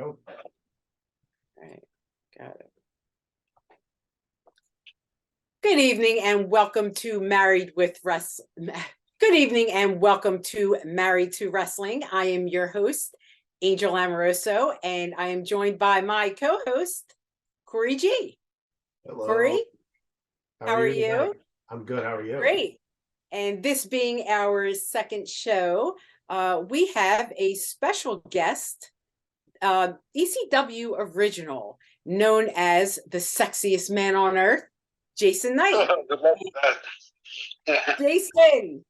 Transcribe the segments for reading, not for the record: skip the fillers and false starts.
Go. All right, got it. Good evening and welcome to Married with Wrestling. Good evening and welcome to Married to Wrestling. I am your host, Angel Amoroso, and I am joined by my co-host, Corey G. Hello. Corey, how are you? Tonight? I'm good. How are you? Great. And this being our second show, we have a special guest, ECW original, known as the sexiest man on earth, Jason Knight. Jason,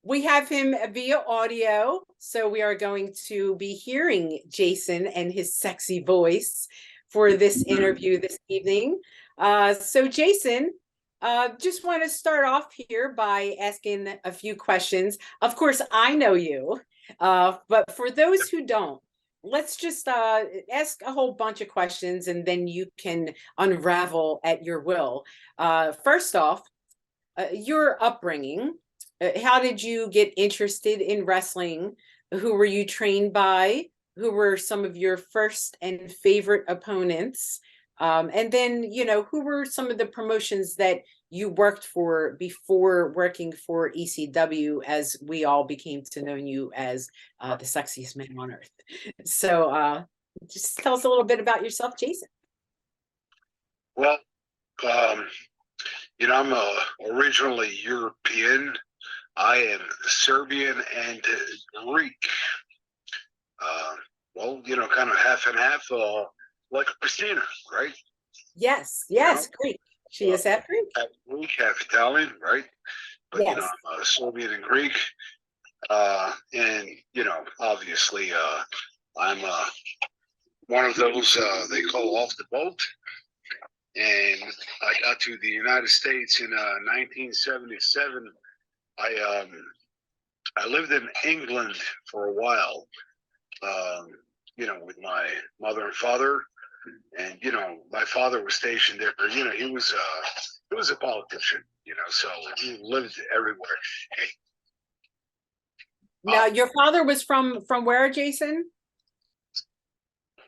we have him via audio, so we are going to be hearing Jason and his sexy voice for this interview this evening. So Jason, just want to start off here by asking a few questions. Of course, I know you, but for those who don't, let's just ask a whole bunch of questions and then you can unravel at your will. First off, your upbringing. How did you get interested in wrestling? Who were you trained by? Who were some of your first and favorite opponents? And then, who were some of the promotions that you worked for before working for ECW, as we all became to know you as the sexiest man on earth? So just tell us a little bit about yourself, Jason. Well, I'm originally European. I am Serbian and Greek. Kind of half and half, like Christina, right? Yes, Greek. She is half Greek. Half Greek, half Italian, right? But, yes. I'm Serbian and Greek. Obviously, I'm one of those they call off the boat. And I got to the United States in 1977. I lived in England for a while, with my mother and father, and my father was stationed there. He was a politician, so he lived everywhere. Now, your father was from where, Jason?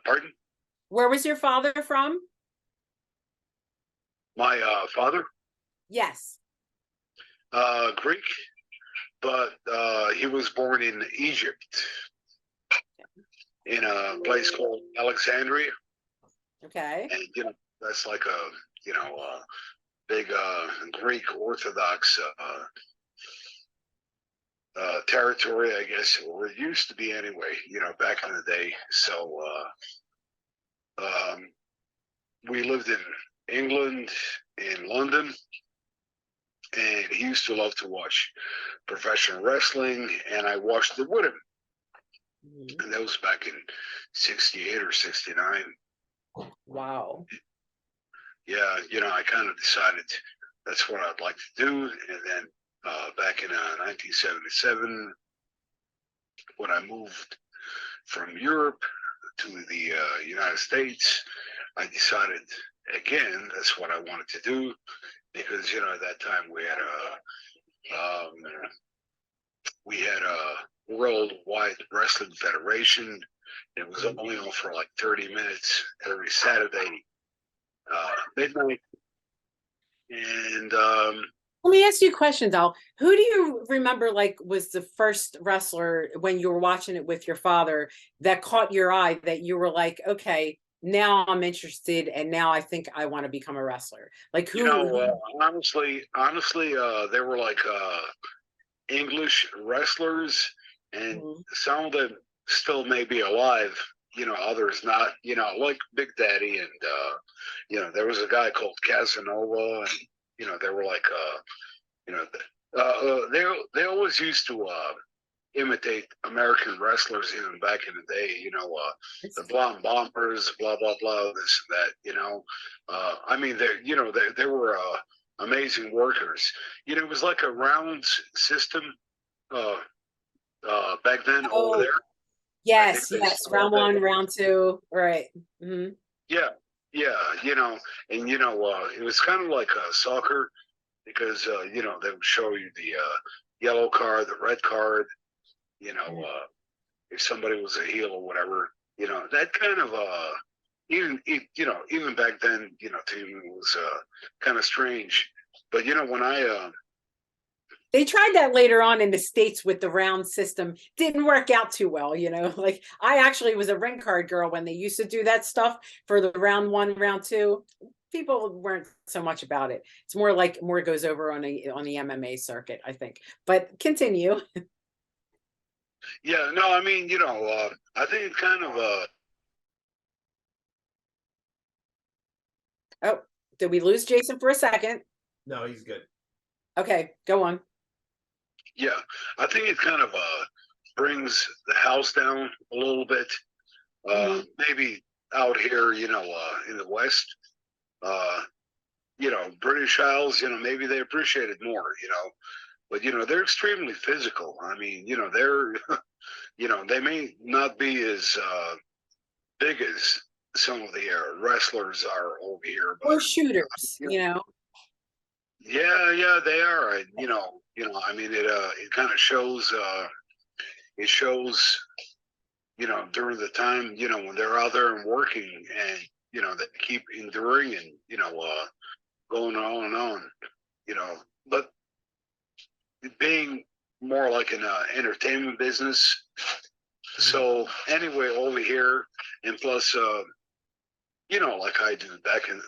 Pardon? Where was your father from? My father? Yes. Greek, but he was born in Egypt, in a place called Alexandria. Okay. And that's like a big Greek Orthodox territory, I guess, or it used to be anyway. Back in the day. So we lived in England, in London, and he used to love to watch professional wrestling, and I watched it with him. Mm-hmm. And that was back in 68 or 69. Wow. Yeah, I kind of decided that's what I'd like to do. And then back in 1977, when I moved from Europe to the United States, I decided, again, that's what I wanted to do. Because, at that time we had a worldwide wrestling federation. It was only on for like 30 minutes every Saturday, midnight. And let me ask you a question, though. Who do you remember, was the first wrestler when you were watching it with your father that caught your eye that you were like, okay, now I'm interested, and now I think I want to become a wrestler? Like who? Honestly, there were like English wrestlers, and some of them still may be alive. Others not. Like Big Daddy, and there was a guy called Casanova, and they were like they always used to imitate American wrestlers even back in the day, the Blonde Bombers, blah, blah, blah, this and that, I mean, they were amazing workers. It was like a round system back then over there. Yes, round one, round two, right. Mm-hmm. Yeah, and, it was kind of like soccer because, they would show you the yellow card, the red card, if somebody was a heel or whatever, You know, that kind of even back then, to me was kind of strange. But when They tried that later on in the States with the round system. Didn't work out too well, Like I actually was a ring card girl when they used to do that stuff for the round one, round two. People weren't so much about it. It's more goes over on the MMA circuit, I think. But continue. yeah, no, I mean, I think it's kind of Oh, did we lose Jason for a second? No, he's good. Okay, go on. yeah, I think it kind of brings the house down a little bit. Maybe out here, in the West, uh, British Isles, maybe they appreciate it more, but they're extremely physical. I mean, they're, they may not be as big as some of the wrestlers are over here, but Or shooters, yeah, they are. I mean, it kind of shows. It shows, during the time, when they're out there and working, and they keep enduring and going on and on, But being more like an entertainment business. So anyway, over here, and plus, like I do back in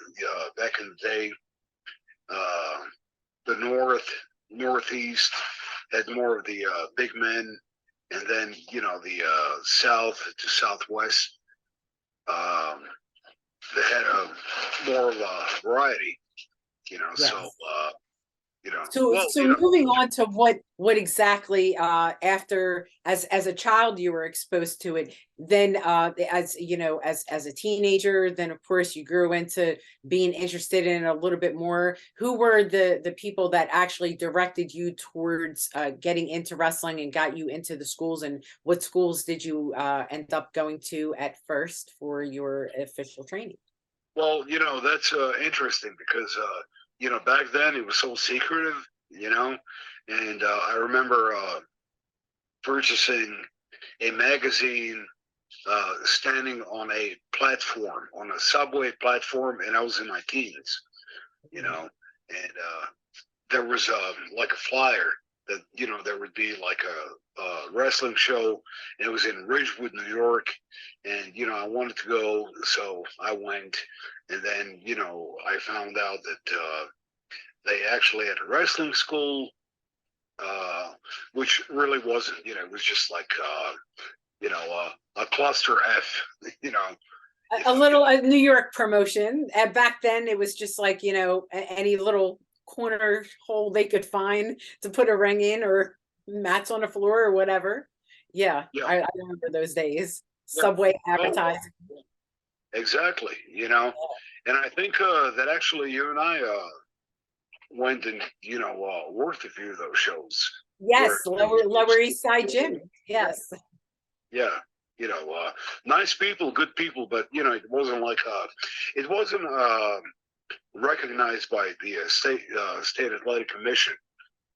the day, the northeast had more of the big men, and then the south to southwest, um, they had more of a variety. Yes. So So moving on to what exactly after as a child you were exposed to it, then as as a teenager, then of course you grew into being interested in it a little bit more. Who were the people that actually directed you towards getting into wrestling and got you into the schools, and what schools did you end up going to at first for your official training? Well, that's interesting because back then it was so secretive, and I remember purchasing a magazine, standing on a platform, on a subway platform, and I was in my teens, and there was like a flyer that there would be like a wrestling show, and it was in Ridgewood, New York, and I wanted to go, so I went, and then I found out that they actually had a wrestling school, which really wasn't, it was just like a cluster F, A little New York promotion. Back then, it was just like any little corner hole they could find to put a ring in, or mats on the floor or whatever. Yeah, yeah, I remember those days. yeah. Subway Oh, advertising. exactly, and I think that actually you and I went and worked a few of those shows. Yes, Where Lower East Side Gym. Yes. yeah, nice people, good people, but it wasn't like it wasn't recognized by the state athletic commission,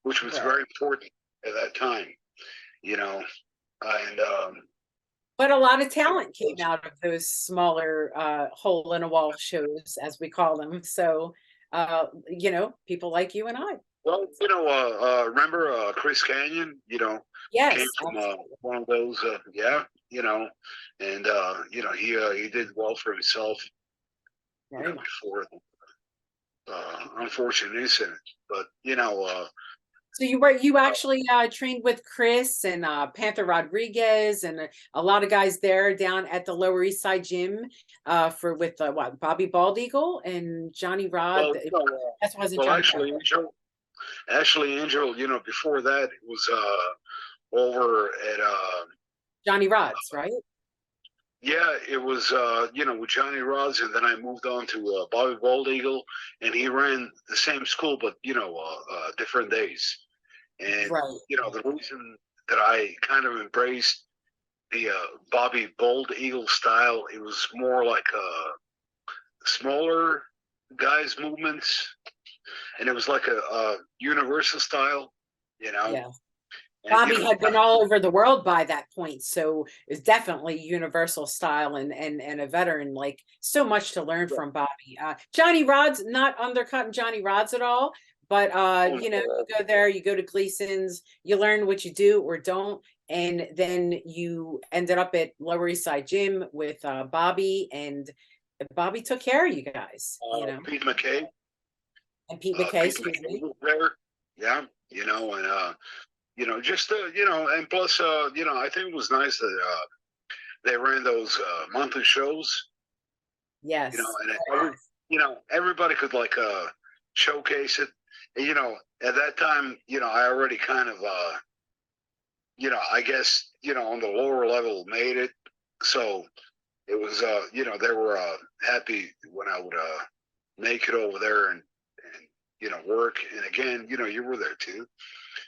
which was very important at that time, and But a lot of talent came out of those smaller hole in a wall shows, as we call them. So people like you and I. well, remember Chris Canyon, Yes, came from one of those, yeah, and he did well for himself, very much. before unfortunate incident, but So you actually trained with Chris and Panther Rodriguez and a lot of guys there down at the Lower East Side Gym with what, Bobby Bald Eagle and Johnny Rod. That wasn't well, Johnny actually, Angel, before that it was over at Johnny Rod's, right? yeah, it was with Johnny Rods, and then I moved on to Bobby Bald Eagle, and he ran the same school, but different days. And Right. the reason that I kind of embraced the Bobby Bald Eagle style, it was more like smaller guys movements, and it was like a universal style, Yeah. And Bobby had been all over the world by that point, so it's definitely universal style and a veteran. Like, so much to learn from Bobby. Johnny Rod's not undercutting Johnny Rod's at all, but you know, you go there, you go to Gleason's, you learn what you do or don't, and then you ended up at Lower East Side Gym with Bobby, and Bobby took care of you guys. You know, Pete McKay. and Pete McKay, Pete excuse McKay me. was there. Yeah, you know, and you know, just you know, and plus, you know, I think it was nice that they ran those monthly shows. Yes. You know, and you know, everybody could like showcase it. And, you know, at that time, you know, I already kind of you know, I guess, you know, on the lower level made it. So it was you know, they were happy when I would make it over there and you know, work. And again, you know, you were there too.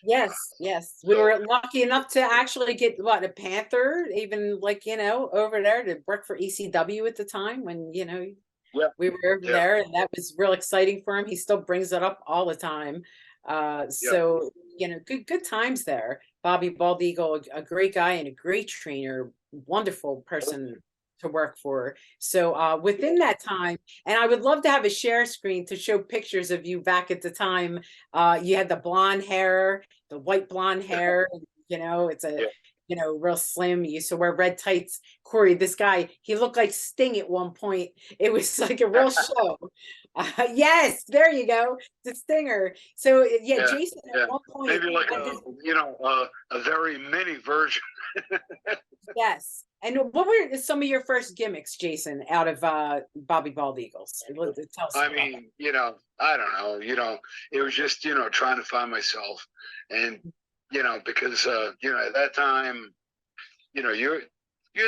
Yes, yes. We So, were lucky enough to actually get what, a Panther, even like, you know, over there to work for ECW at the time when, you know, yeah, we were over yeah, there, and that was real exciting for him. He still brings it up all the time. yeah. So, you know, good times there. Bobby Bald Eagle, a great guy and a great trainer, wonderful person to work for. So within that time, and I would love to have a share screen to show pictures of you back at the time. You had the blonde hair, the white blonde hair, you know, it's a, Yeah. you know, real slim. You used to wear red tights. Corey, this guy, he looked like Sting at one point. It was like a real show. Yes, there you go, the Stinger. So yeah, Yeah, Jason yeah. at one point Maybe like had a, this, you know, a very mini version. yes. And what were some of your first gimmicks, Jason, out of Bobby Bald Eagles? Tell us I about that. mean, you know, I don't know, you know, it was just, you know, trying to find myself. And, you know, because, you know, at that time, you know, you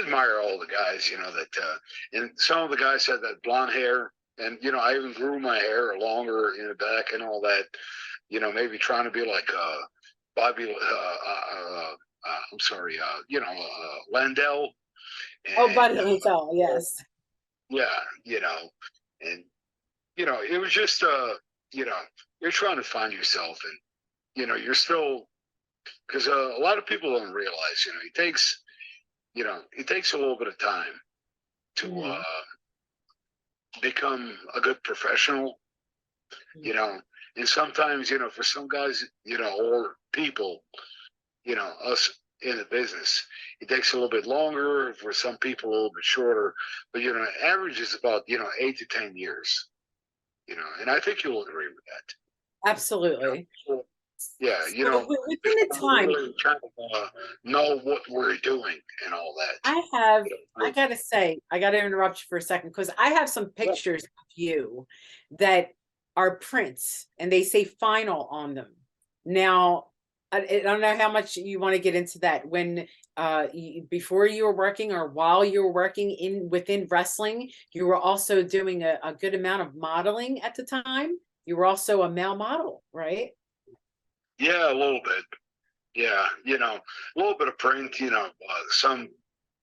admire all the guys, you know, that, and some of the guys had that blonde hair. And, you know, I even grew my hair longer in the back and all that, you know, maybe trying to be like Bobby, I'm sorry, you know, Landell. Oh, And Buddy Lantel, yes. yeah, you know, and you know, it was just you know, you're trying to find yourself, and you know, you're still because a lot of people don't realize, you know, it takes, you know, it takes a little bit of time to become a good professional, you know, and sometimes, you know, for some guys, you know, or people, you know, us in the business, it takes a little bit longer. For some people, a little bit shorter, but you know, average is about, you know, 8 to 10 years. You know, and I think you'll agree with that. Absolutely. Yeah, you So know, within the time, really kind of know what we're doing and all that. I gotta say, I gotta interrupt you for a second because I have some Yeah. pictures of you that are prints and they say final on them. Now, I don't know how much you want to get into that. When before you were working or while you were working in within wrestling, you were also doing a good amount of modeling at the time. You were also a male model, right? Yeah, a little bit. Yeah, you know, a little bit of print, you know, some,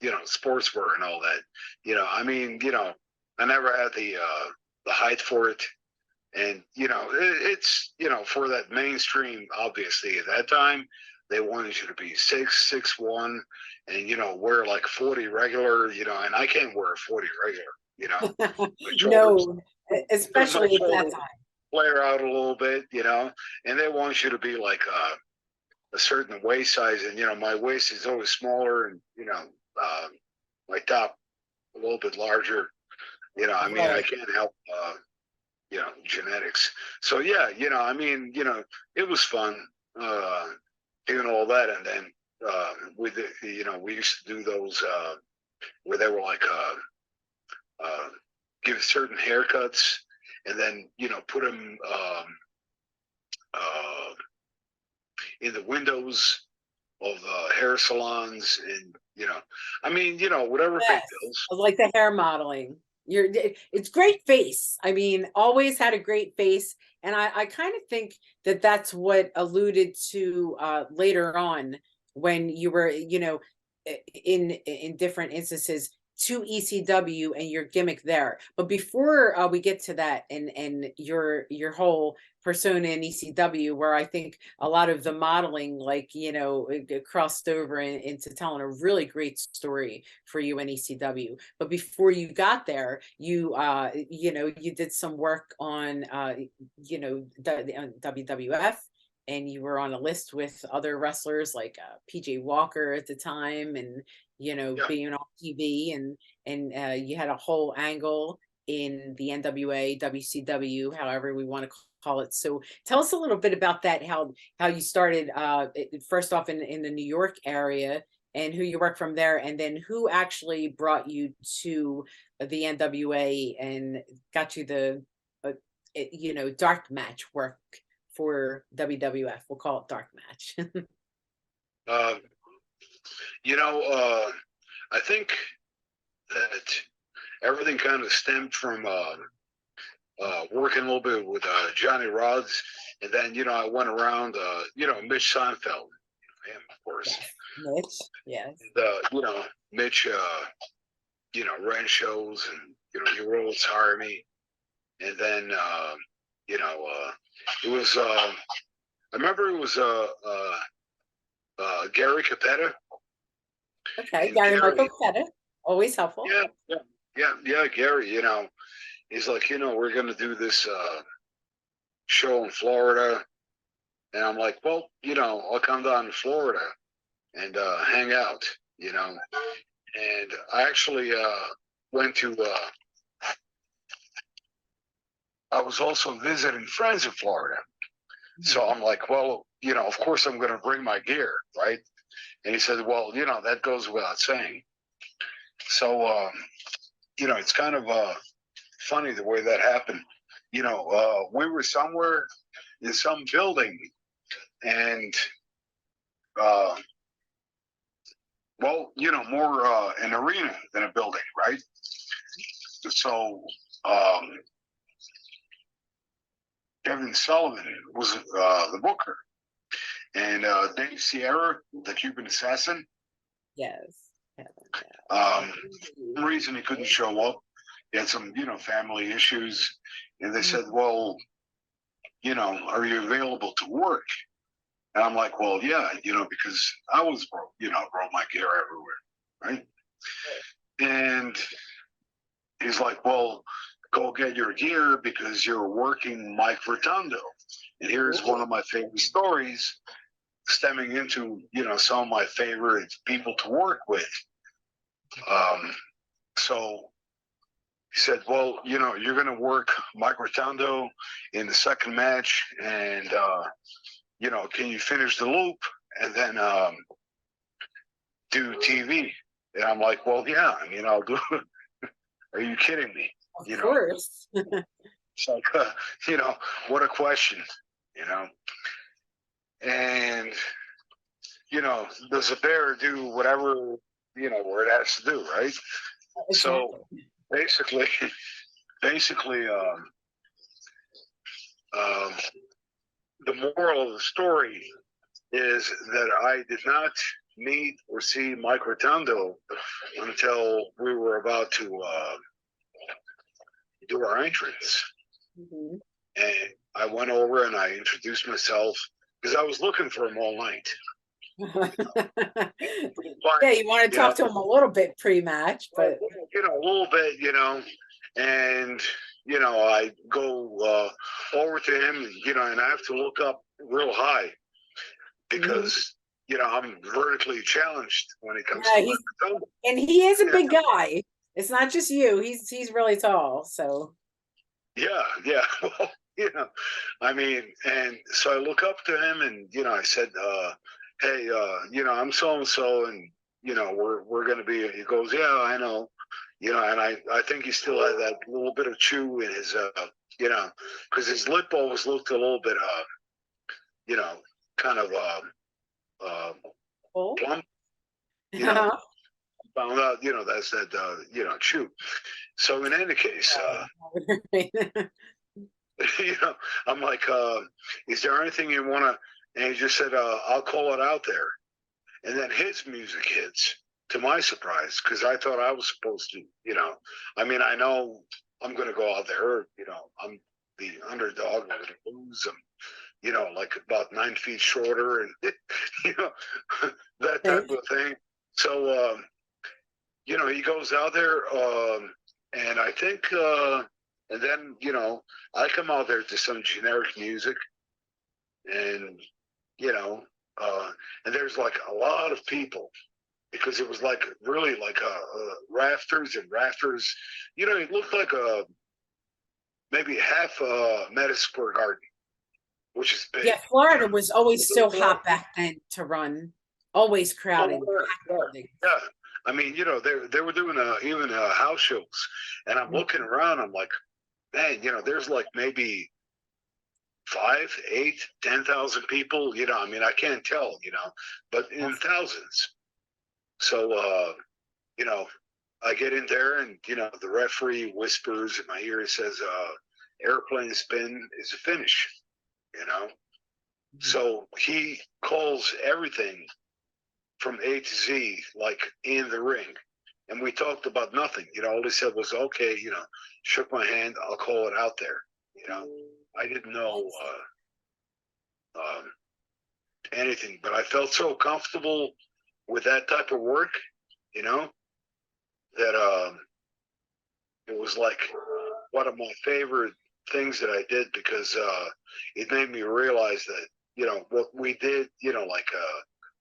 you know, sportswear and all that. You know, I mean, you know, I never had the height for it. And, you know, it's, you know, for that mainstream, obviously, at that time, they wanted you to be 6'1", and, you know, wear like 40 regular, you know, and I can't wear 40 regular, you know. My shoulders, No, my especially at that shoulders time. flare out a little bit, you know, and they want you to be like a certain waist size. And, you know, my waist is always smaller and, you know, my top a little bit larger. You know, I mean, I Right. can't help you know, genetics. So yeah, you know, I mean, you know, it was fun doing all that, and then with the, you know, we used to do those where they were like give certain haircuts, and then you know put them uh, in the windows of hair salons, and you know, I mean, you know, whatever paid Yes, bills. I like the hair modeling. It's great face. I mean, always had a great face, and I kind of think that that's what alluded to later on when you were, you know, in different instances to ECW and your gimmick there. But before we get to that and your whole persona in ECW, where I think a lot of the modeling, like, you know, it crossed over into telling a really great story for you in ECW. But before you got there, you know, you did some work on you know, WWF, and you were on a list with other wrestlers like PJ Walker at the time, and you know, Yeah. being on TV, and you had a whole angle in the NWA, WCW, however we want to call it. So tell us a little bit about that, how you started first off in the New York area, and who you worked from there, and then who actually brought you to the NWA and got you the you know, dark match work for WWF. We'll call it dark match. You know, I think that everything kind of stemmed from working a little bit with Johnny Rods, and then, you know, I went around, you know, Mitch Seinfeld, him, of course. Mitch, yes. You know, Mitch, you know, ran shows, and, you know, he would always hire me. And then, you know, it was, I remember it was Gary Capetta. Okay, Gary Michael Capetta, always helpful. Yeah, Gary, you know, he's like, you know, we're going to do this show in Florida. And I'm like, well, you know, I'll come down to Florida and hang out, you know. And I actually went to, I was also visiting friends in Florida. So I'm like, well, you know, of course I'm going to bring my gear, right? And he said, well, you know, that goes without saying. So, you know, it's kind of funny the way that happened. You know, we were somewhere in some building, and, well, you know, more an arena than a building, right? So, Kevin Sullivan was the booker, and Dave Sierra, the Cuban assassin. Yes. For some reason he couldn't show up. He had some, you know, family issues, and they said, well, you know, are you available to work? And I'm like, well, yeah, you know, because I was broke, you know, brought my gear everywhere, right? And he's like, well, go get your gear because you're working Mike Rotundo. And here's one of my favorite stories stemming into, you know, some of my favorite people to work with. So he said, well, you know, you're going to work Mike Rotundo in the second match, and, you know, can you finish the loop and then do TV? And I'm like, well, yeah, I mean, I'll do it. Are you kidding me? You Of know, course. it's like, you know, what a question, you know. And, you know, does a bear do whatever, you know, where it has to do, right? Exactly. So basically, the moral of the story is that I did not meet or see Mike Rotundo until we were about to do our entrance. Mm-hmm. And I went over and I introduced myself because I was looking for him all night. Yeah, you want to talk to him a little bit pre-match, but you know, a little bit, you know, and you know, I go over to him, you know, and I have to look up real high because you know, I'm vertically challenged when it comes to my and he is a big guy. It's not just you. He's really tall. So yeah. Well, you know, I mean, and so I look up to him, and you know, I said, "Hey, you know, I'm so and so, and you know, we're gonna be." He goes, "Yeah, I know," you know, and I think he still had that little bit of chew in his, you know, because his lip always looked a little bit, you know, kind of plump, you know. Found out, you know, that's that, you know, chew. So in any case, you know, I'm like, is there anything you want to? And he just said, I'll call it out there. And then his music hits. And then, you know, I'm like, is there anything you want to? And he just said, I'll call it out there. And then his music hits. to my surprise, because I thought I was supposed to, I mean, I know I'm going to go out there, I'm the underdog, I'm going to lose. I'm, like about 9 feet shorter and, that type of thing. So, he goes out there, and I think, and then, I come out there to some generic music, and, and there's like a lot of people, because it was like really like rafters and rafters. It looked like maybe half a Madison Square Garden, which is big. Yeah, Florida was always so hot back then to run, always crowded. Yeah. I mean, they were doing even house shows, and I'm looking around. I'm like, man, there's like maybe 5, 8, 10,000 people. I mean, I can't tell, but in thousands. So, I get in there, and the referee whispers in my ear. He says, "Airplane spin is a finish." So he calls everything from A to Z, like in the ring. And we talked about nothing. All he said was, okay, shook my hand, I'll call it out there. I didn't know anything, but I felt so comfortable with that type of work, that it was like one of my favorite things that I did, because it made me realize that, what we did, like,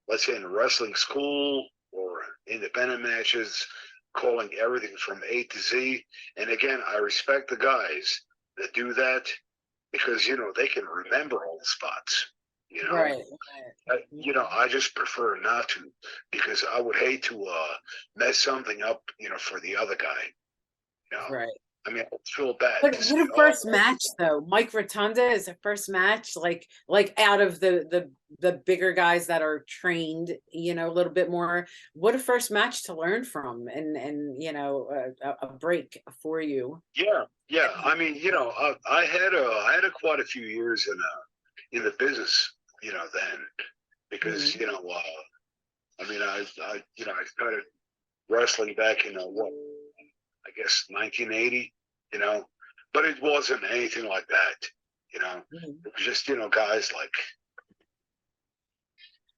let's say in a wrestling school or independent matches, calling everything from A to Z. And again, I respect the guys that do that, because, they can remember all the spots, Right. I just prefer not to, because I would hate to mess something up, for the other guy, Right. I mean, I feel bad. But what a first match though. Mike Rotunda is a first match, like out of the bigger guys that are trained, a little bit more. What a first match to learn from, and a break for you. Yeah. I mean, I had quite a few years in the business, then, because I mean, I started wrestling back in what, I guess 1980, but it wasn't anything like that, It was just, guys like.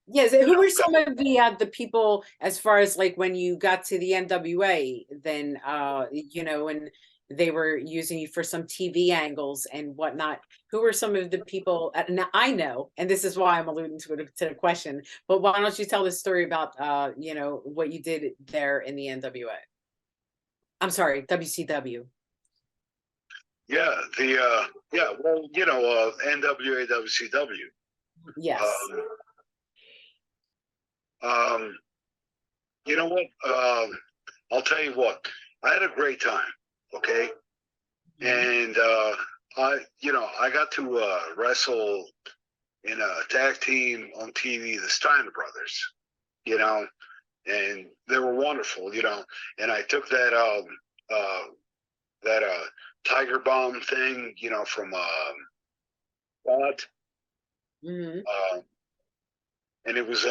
Yes, who were some of the people, as far as like when you got to the NWA, then and they were using you for some TV angles and whatnot. Who were some of the people? Now I know, and this is why I'm alluding to the question. But why don't you tell the story about what you did there in the NWA? I'm sorry, WCW. Yeah, well, NWA, WCW. Yes. You know what? I'll tell you what. I had a great time. Okay, and I got to wrestle in a tag team on TV, the Steiner Brothers. And they were wonderful. And I took that Tiger Bomb thing, from God. And it was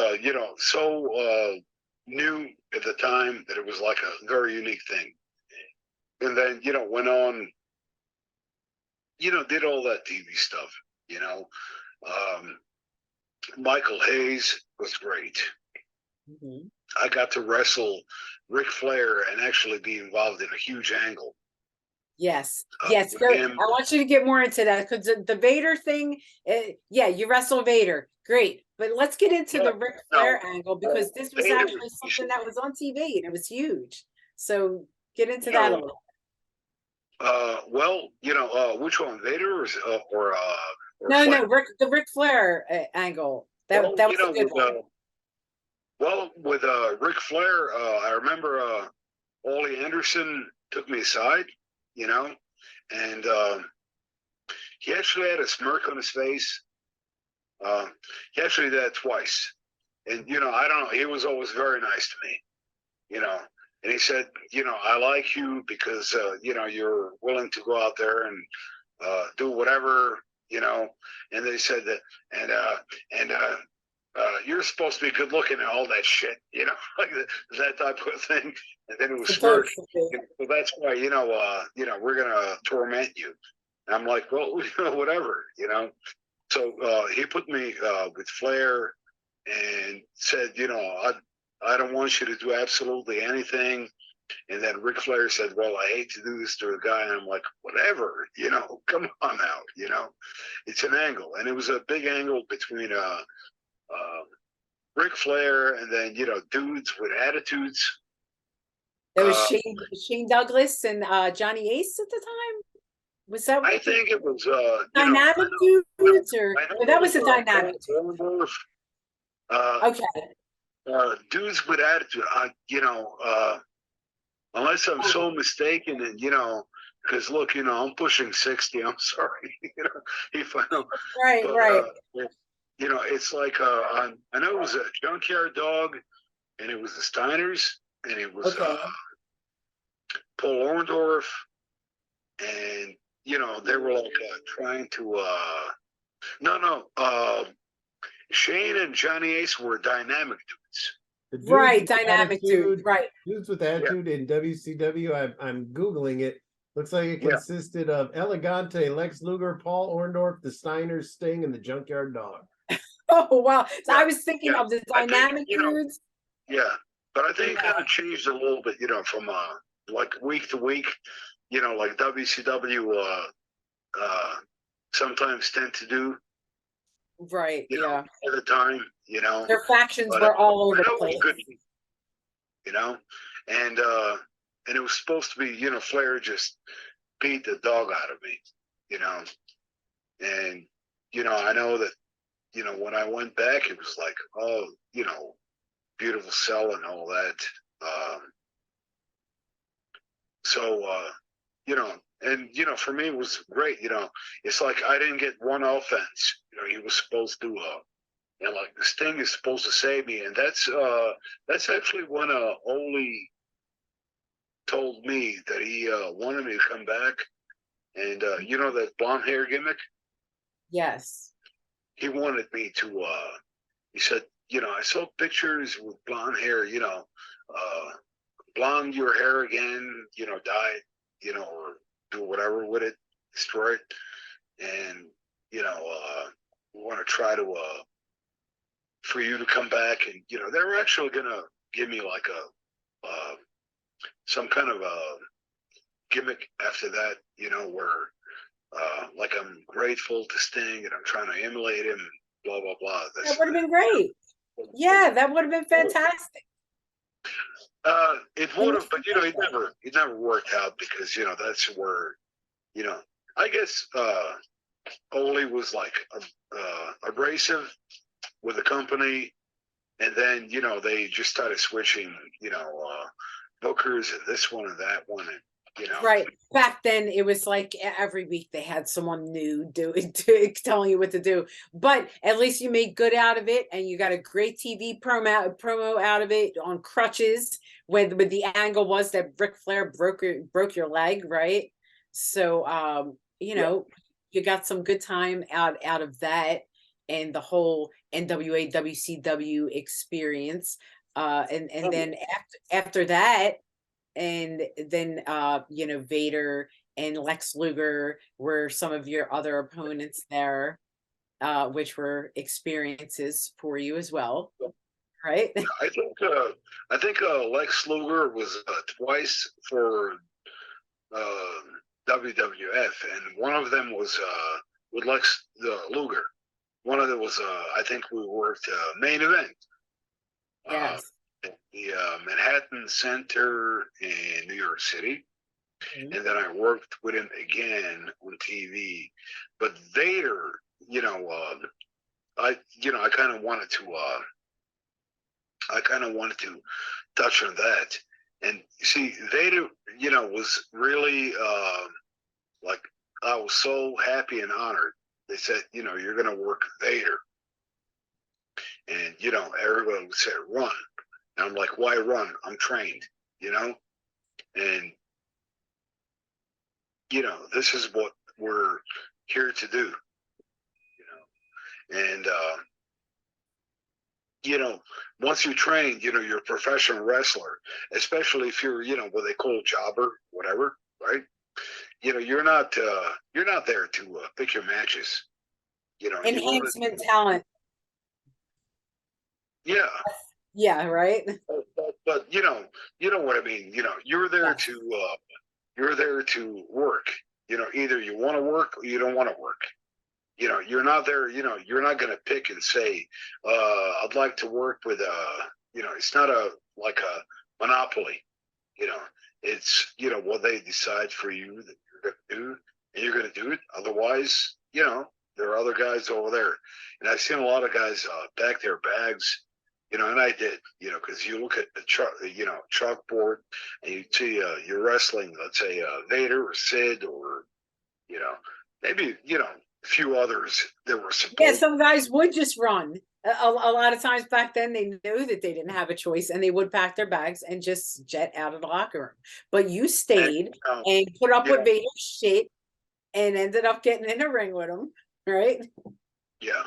so new at the time that it was like a very unique thing. And then, went on, did all that TV stuff, Michael Hayes was great. I got to wrestle Ric Flair and actually be involved in a huge angle. Yes. I want you to get more into that, because the Vader thing, you wrestle Vader. Great. But let's get into the Ric Flair angle, because this was Vader, actually something that was on TV and it was huge. So get into that a little. Well, which one, Vader or no, the Ric Flair angle. That was a good one. Well, with Ric Flair, I remember Ole Anderson took me aside, and he actually had a smirk on his face. He actually did that twice, and I don't know. He was always very nice to me, And he said, I like you because, you're willing to go out there and do whatever, And they said that, you're supposed to be good looking and all that shit, you know, like that type of thing. And then it was Supposed smirk. to be. Well, that's why, we're gonna torment you. And I'm like, well, whatever, you know. So he put me with Flair and said, I don't want you to do absolutely anything. And then Ric Flair said, well, I hate to do this to a guy. And I'm like, whatever, come on now, it's an angle. And it was a big angle between Ric Flair and then, dudes with attitudes. There was Shane Douglas and Johnny Ace at the time. Was that? I think it was dynamic dudes, or that was a dynamic. Okay. Dudes with attitude. Unless I'm so mistaken, and because look, I'm pushing 60. I'm sorry, if I know. Right, but, right. It's like I know it was a Junkyard Dog, and it was the Steiners, and it was Paul Orndorff, and they were like trying to Shane and Johnny Ace were dynamic dudes. Right, dynamic dude. Right. Dudes with attitude in WCW. I'm Googling it. Looks like it consisted of Elegante, Lex Luger, Paul Orndorff, the Steiners, Sting, and the Junkyard Dog. Oh, wow. So I was thinking of the dynamic dudes. Yeah, but I think it kind of changed a little bit, from like week to week, like WCW sometimes tend to do. Right, at the time, Their factions were all over the place. Good, and it was supposed to be, Flair just beat the dog out of me, and, I know that, when I went back, it was like, oh, beautiful cell and all that. And, for me, it was great, it's like I didn't get one offense, he was supposed to, like the Sting is supposed to save me. And that's actually when Ole told me that he wanted me to come back. And, that blonde hair gimmick? Yes. He wanted me to, he said, I saw pictures with blonde hair, blonde your hair again, dye it, or do whatever with it, destroy it. And, we want to try to, for you to come back. And, they were actually going to give me like some kind of a gimmick after that, where, like I'm grateful to Sting and I'm trying to emulate him, blah, blah, blah. That would have been great. Yeah, that would have been fantastic. It would have, but it never worked out because that's where I guess Ole was like abrasive with the company, and then they just started switching bookers and this one and that one, and right. Back then it was like every week they had someone new telling you what to do, but at least you made good out of it and you got a great TV promo out of it on crutches when the angle was that Ric Flair broke your leg, right? So you got some good time out of that and the whole NWA WCW experience, and then after that. And then Vader and Lex Luger were some of your other opponents there, which were experiences for you as well, right? I think Lex Luger was twice for WWF, and one of them was with Lex Luger. One of them was I think we worked main event. Yes. At the Manhattan Center in New York City, and then I worked with him again on TV. But Vader, I kind of wanted to, touch on that. And you see, Vader, was really like I was so happy and honored. They said, you're going to work Vader, and everybody would say run. And I'm like, why run? I'm trained, and, this is what we're here to do, and you know, once you train, you know, you're a professional wrestler, especially if you're, you know, what they call a jobber, whatever, right? You know, you're not there to pick your matches. You know, you want to, Enhancement talent. yeah. Yeah, right. But you know what I mean. You know, Yes. you're there to work. You know, either you want to work or you don't want to work. You know, you're not there. You know, you're not going to pick and say, "I'd like to work with." You know, it's not a like a monopoly. You know, it's what they decide for you that you're going to do, and you're going to do it. Otherwise, you know, there are other guys over there, and I've seen a lot of guys pack their bags. You know, and I did. You know, because you look at the chalkboard, and you see you're wrestling. Let's say Vader or Sid, or maybe a few others that were Yeah, supposed. some guys would just run. A lot of times back then, they knew that they didn't have a choice, and they would pack their bags and just jet out of the locker room. But you And stayed and put up you with know, Vader's shit and ended up getting in the ring with him, right? yeah,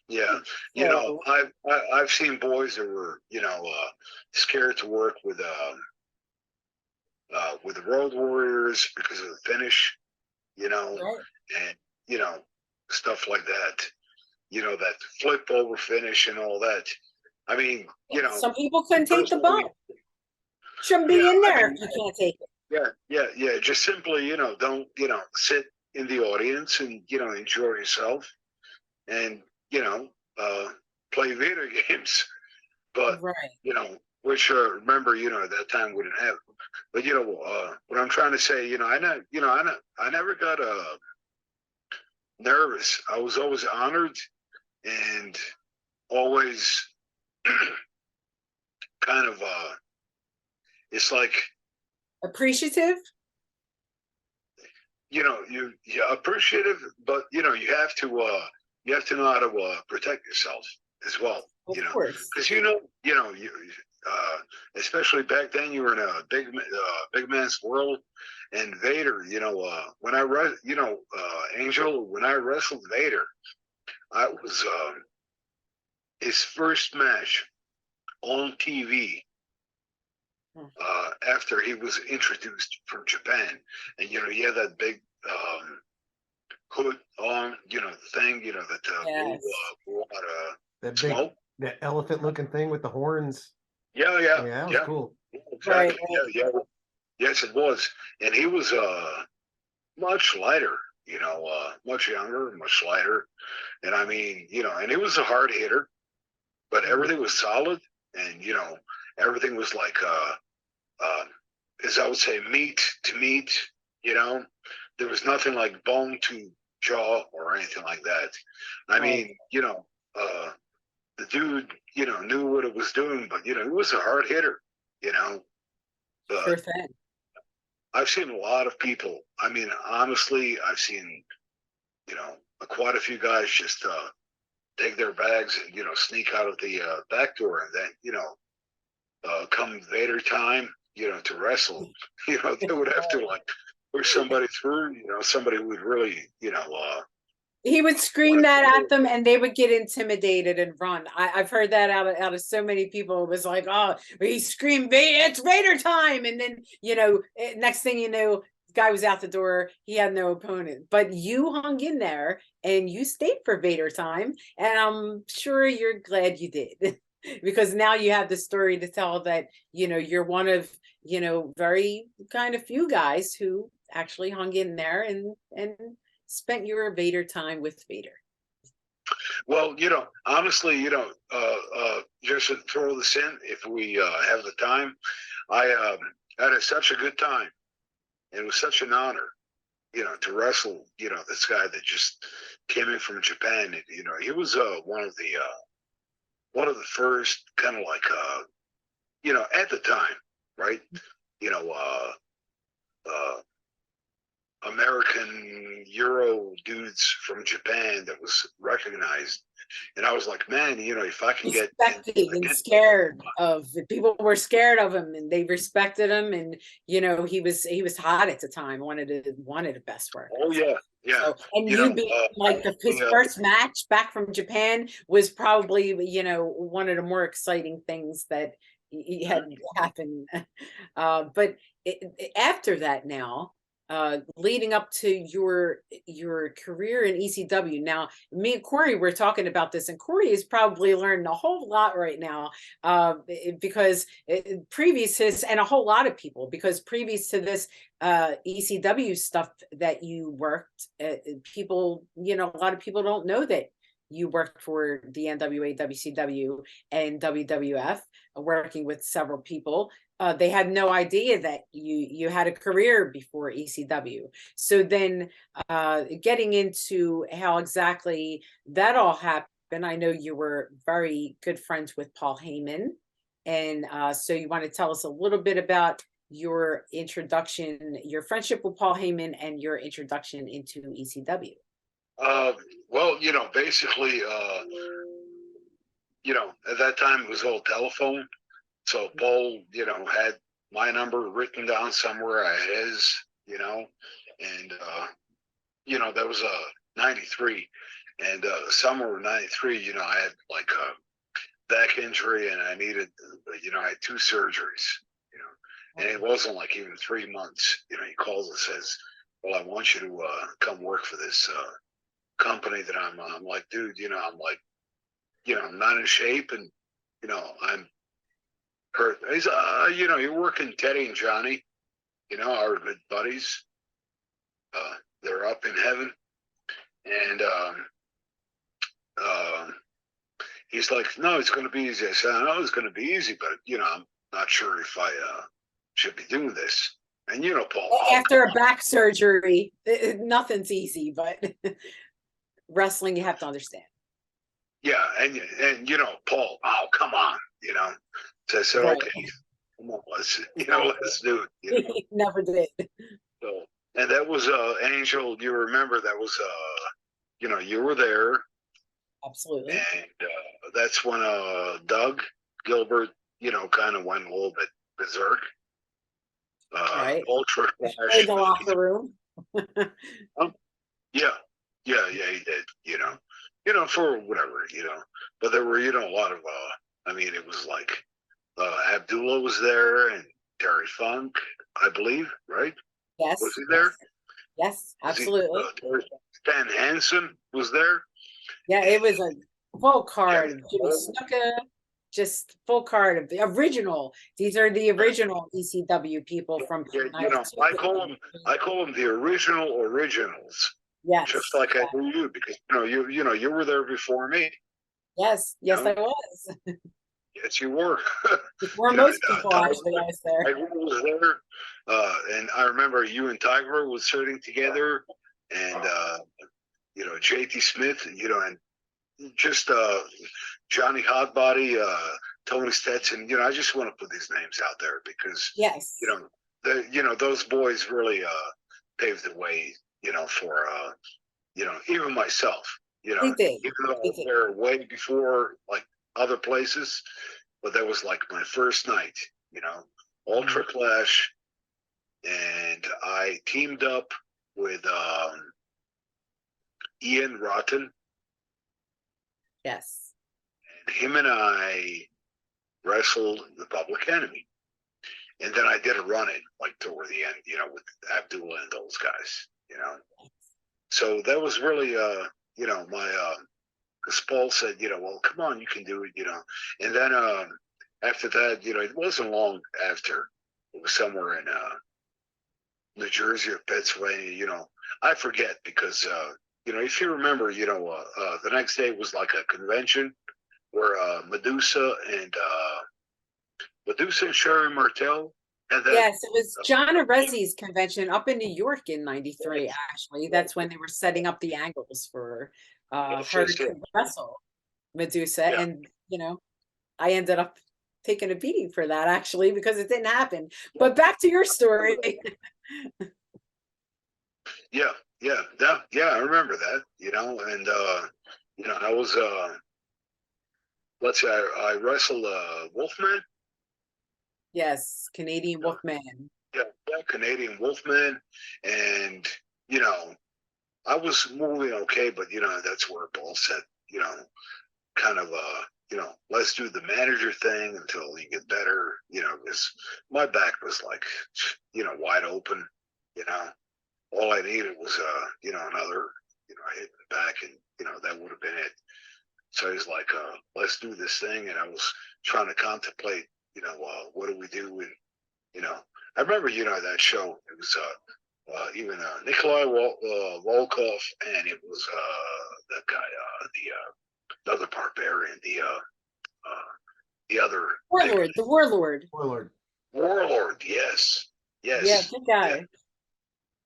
yeah. So, I've seen boys that were scared to work with the Road Warriors because of the finish, right. and stuff like that. That flip over finish and all that. I mean, Some people couldn't take the personally, bump. Shouldn't yeah. be in I there mean, if you can't take it. yeah. Just simply, don't sit in the audience and enjoy yourself and you know uh, play video games. But Right. which remember, at that time we didn't have. But what I'm trying to say, I never got nervous. I was always honored and always kind of it's like Appreciative? you're appreciative, but you have to know how to protect yourself as well. Of course. Because you especially back then you were in a big man's world, and Vader. When I read, Angel, when I wrestled Vader, I was his first match on TV after he was introduced from Japan, and he had that big hood on, thing, that Yes. blew out That big, smoke. that elephant-looking thing with the horns. Yeah, Yeah, that was cool. Right. exactly. Yeah, yes, it was, and he was much lighter, much younger, much lighter, and I mean, and he was a hard hitter, but everything was solid, and everything was like as I would say, meat to meat. You know, there was nothing like bone to jaw or anything like that. I Right. mean, the dude, knew what it was doing, but he was a hard hitter. You know, Sure but thing. I've seen a lot of people. I mean, honestly, I've seen, quite a few guys just take their bags and sneak out of the back door, and then come Vader time, to wrestle, they would have to like push somebody through, somebody would really, He would scream that at them and they would get intimidated and run. I've heard that out of so many people. It was like, oh, he screamed, it's Vader time. And then, next thing you know, the guy was out the door. He had no opponent. But you hung in there and you stayed for Vader time. And I'm sure you're glad you did. Because now you have the story to tell that, you're one of, very kind of few guys who actually hung in there and spent your Vader time with Vader. well, honestly, just to throw this in, if we have the time, I had such a good time. It was such an honor, to wrestle, this guy that just came in from Japan. And, he was one of the first kind of like, at the time, right? You know, American Euro dudes from Japan that was recognized. And I was like, man, if I can Respected and scared of people were scared of him and they respected him, and he was hot at the time, wanted the best work. oh yeah, Yeah, So, and you you know, being like his yeah, first match back from Japan was probably, one of the more exciting things that had happened. But after that now, leading up to your career in ECW. Now, me and Corey were talking about this, and Corey has probably learned a whole lot right now, because previous to this, and a whole lot of people, because previous to this ECW stuff that you worked, people, a lot of people don't know that you worked for the NWA, WCW, and WWF, working with several people. They had no idea that you had a career before ECW. So then, getting into how exactly that all happened, I know you were very good friends with Paul Heyman, and so you want to tell us a little bit about your introduction, your friendship with Paul Heyman, and your introduction into ECW. well, basically, at that time it was all telephone. So Paul, had my number written down somewhere. I had his, and that was 93, and summer of 93. I had like a back injury, and I needed, I had 2 surgeries, and it wasn't like even 3 months. He calls and says, "Well, I want you to come work for this company that I'm like, dude, I'm like, I'm not in shape, and I'm hurt." He's, you're working Teddy and Johnny, our good buddies. They're up in heaven, and he's like, "No, it's going to be easy." I said, "I know it's going to be easy, but I'm not sure if I should be doing this." And Paul, After a back surgery, nothing's easy, but wrestling, you have to understand. yeah, and Paul, oh, come on, So I said, Right. "Okay, come on, let's do it." He never did. So, and that was Angel. You remember that was you were there, Absolutely. and that's when Doug Gilbert, kind of went a little bit berserk. Right. Ultra In the locker room. Yeah, he did. For whatever, But there were, a lot of. I mean, it was like Abdullah was there, and Terry Funk, I believe, right? Yes. Was he there? Yes, absolutely. Stan Hansen was there. Yeah, it was a full card of Jimmy Snuka, just full card of the original. These are the original ECW people from. I call them the originals. Yes. Just like I do you, because you were there before me. Yes, I was. Yes, you were. Before most people, actually, I was there. I was there, and I remember you and Tiger was sitting together, and JT Smith, and just Johnny Hotbody, Tony Stetson. I just want to put these names out there because yes, those boys really paved the way, for even myself. they did. Even though they're way before like other places, but that was like my first night. Ultra Clash, and I teamed up with Ian Rotten. Yes. And him and I wrestled the Public Enemy. And then I did a run-in, like toward the end, with Abdullah and those guys, So that was really, my, because Paul said, well, come on, you can do it, And then after that, it wasn't long after. It was somewhere in New Jersey or Pennsylvania, I forget because, if you remember, the next day was like a convention where Medusa and Sherry Martel. And then, yes, it was John Arezzi's convention up in New York in '93. Actually, that's when they were setting up the angles for her to wrestle Medusa, and I ended up taking a beating for that actually because it didn't happen. But back to your story. Yeah, I remember that. And I was let's see, I wrestled Wolfman. Yes, Canadian Wolfman. Yeah, Canadian Wolfman, and I was moving okay, but that's where Paul said, kind of let's do the manager thing until you get better, because my back was like, wide open, you know. All I needed was another, hit in the back, and that would have been it. So he's like, let's do this thing, and I was trying to contemplate, what do we do, and I remember, that show. It was even Nikolai Volkov, and it was that guy, the other barbarian, the other Warlord. warlord. Yes, Yeah, good guy.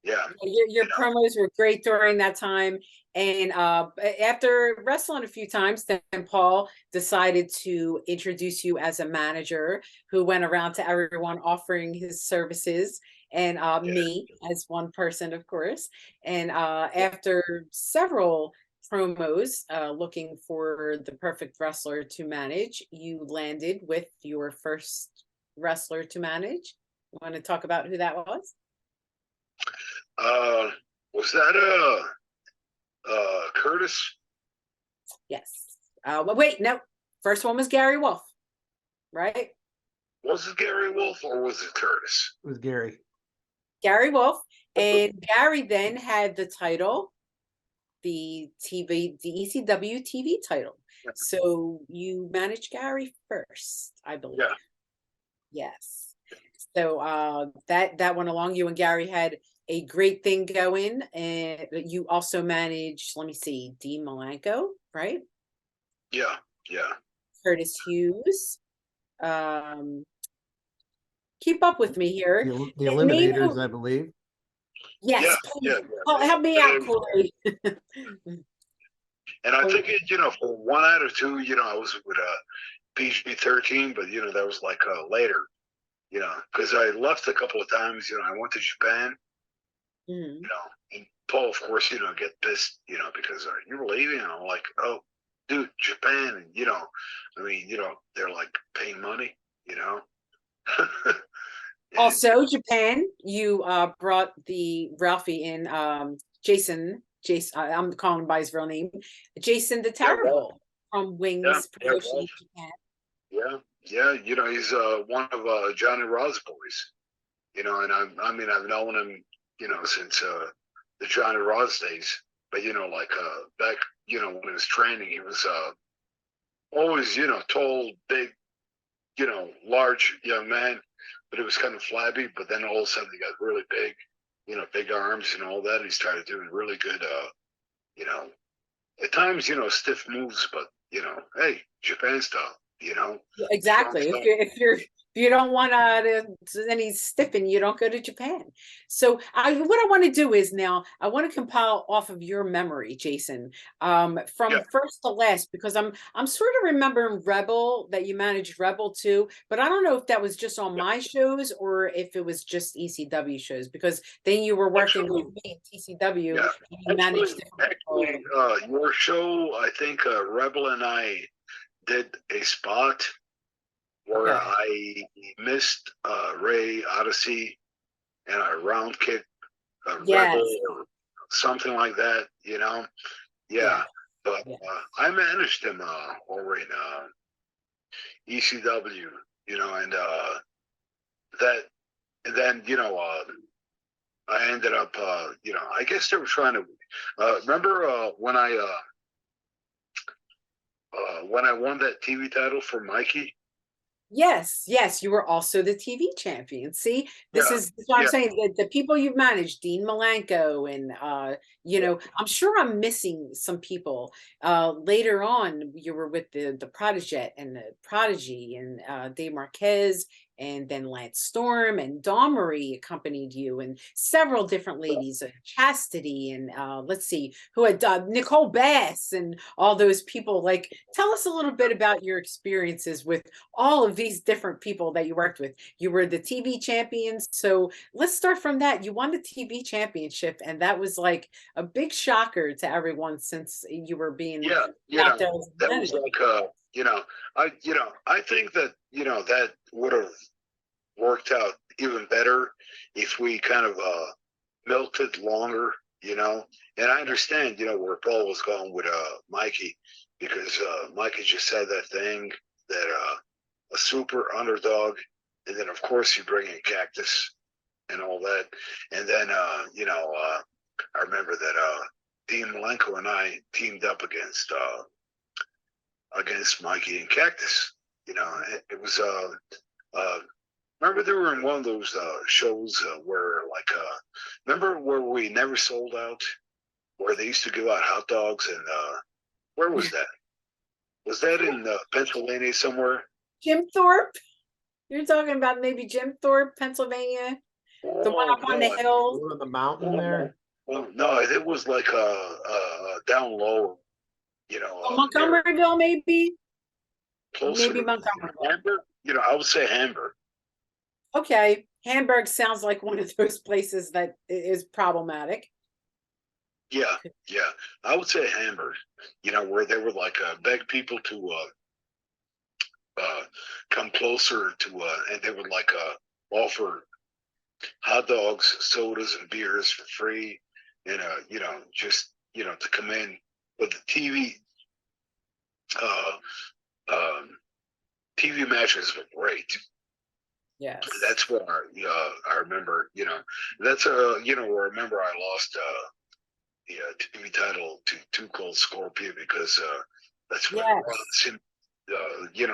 Yeah. Your promos were great during that time. And after wrestling a few times, then Paul decided to introduce you as a manager who went around to everyone offering his services, and me as one person, of course. And after several promos looking for the perfect wrestler to manage, you landed with your first wrestler to manage. You want to talk about who that was? Was that Curtis? Yes. Wait, no. First one was Gary Wolf, right? Was it Gary Wolf or was it Curtis? It was Gary. Gary Wolf. And Gary then had the title, the ECW TV title. So you managed Gary first, I believe. Yeah. Yes. So that went along. You and Gary had a great thing going, and you also managed, let me see, Dean Malenko, right? Yeah. Curtis Hughes. Keep up with me here. The Eliminators, I believe. Yes, yeah. Help me out, Corey. And I think for one out of two, I was with PG-13, but that was like later, because I left a couple of times. I went to Japan. Mm-hmm. And Paul, of course, get pissed, because you were leaving, and I'm like, oh, dude, Japan, and I mean, they're like paying money, Also, Japan, you brought the Ralphie in, Jason, I'm calling him by his real name, Jason the Terrible from Wings Promotion in Japan. Yeah. He's one of Johnny Rod's boys, and I've known him, since the Johnny Rods days. But like back, when he was training, he was always, tall, big, large young man, but it was kind of flabby. But then all of a sudden he got really big, big arms and all that. And he started doing really good, at times, stiff moves, but hey, Japan style, Exactly. If you don't want any stiffing, you don't go to Japan. So what I want to do is now I want to compile off of your memory, Jason, from first to last, because I'm sort of remembering Rebel, that you managed Rebel too, but I don't know if that was just on my shows or if it was just ECW shows, because then you were working with me at TCW. Yeah. And you managed actually, your show, I think Rebel and I did a spot where I missed Ray Odyssey and I round kicked Rebel or something like that, Yeah. But I managed him over in ECW, and then I ended up I guess they were trying to remember when I won that TV title for Mikey. Yes, you were also the TV champion. See, this is what I'm saying. The people you've managed, Dean Malenko, and I'm sure I'm missing some people. Later on, you were with the Prodigy and the Prodigy and Dave Marquez, and then Lance Storm and Dawn Marie accompanied you, and several different ladies, Chastity, and let's see, who had Nicole Bass, and all those people. Like, tell us a little bit about your experiences with all of these different people that you worked with. You were the TV champions, so let's start from that. You won the TV championship, and that was like a big shocker to everyone, since you were being out there. That was like I think that that would have worked out even better if we kind of milked it longer, And I understand, where Paul was going with Mikey, because Mikey just said that thing that a super underdog, and then of course you bring in Cactus and all that, and then I remember that Dean Malenko and I teamed up against Mikey and Cactus. It was remember they were in one of those shows where remember where we never sold out, where they used to give out hot dogs, and where was that? Was that in Pennsylvania somewhere? Jim Thorpe? You're talking about maybe Jim Thorpe, Pennsylvania? The one up on the hill? On the mountain there? Well, no, it was like down low, Montgomeryville, maybe? Closer Maybe to Montgomeryville. Hamburg. I would say Hamburg. Okay. Hamburg sounds like one of those places that is problematic. Yeah. I would say Hamburg, where they would beg people to come closer to, and they would offer hot dogs, sodas, and beers for free, and just to come in. But the TV matches were great. Yes. That's what I remember. That's where I remember I lost the TV title to Too Cold Scorpio, because that's when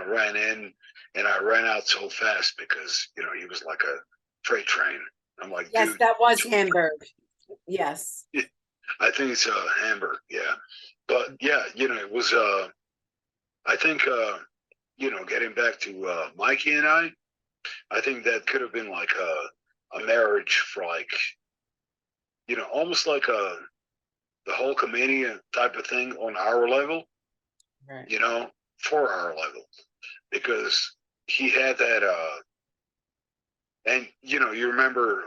ran in, and I ran out so fast because he was like a freight train. I'm like, yes, dude, that was Hamburg. Yes, I think it's Hamburg. Yeah, but yeah, it was. I think getting back to Mikey and I think that could have been like a marriage for almost like the Hulkamania type of thing on our level, right. For our level, because he had that, and you remember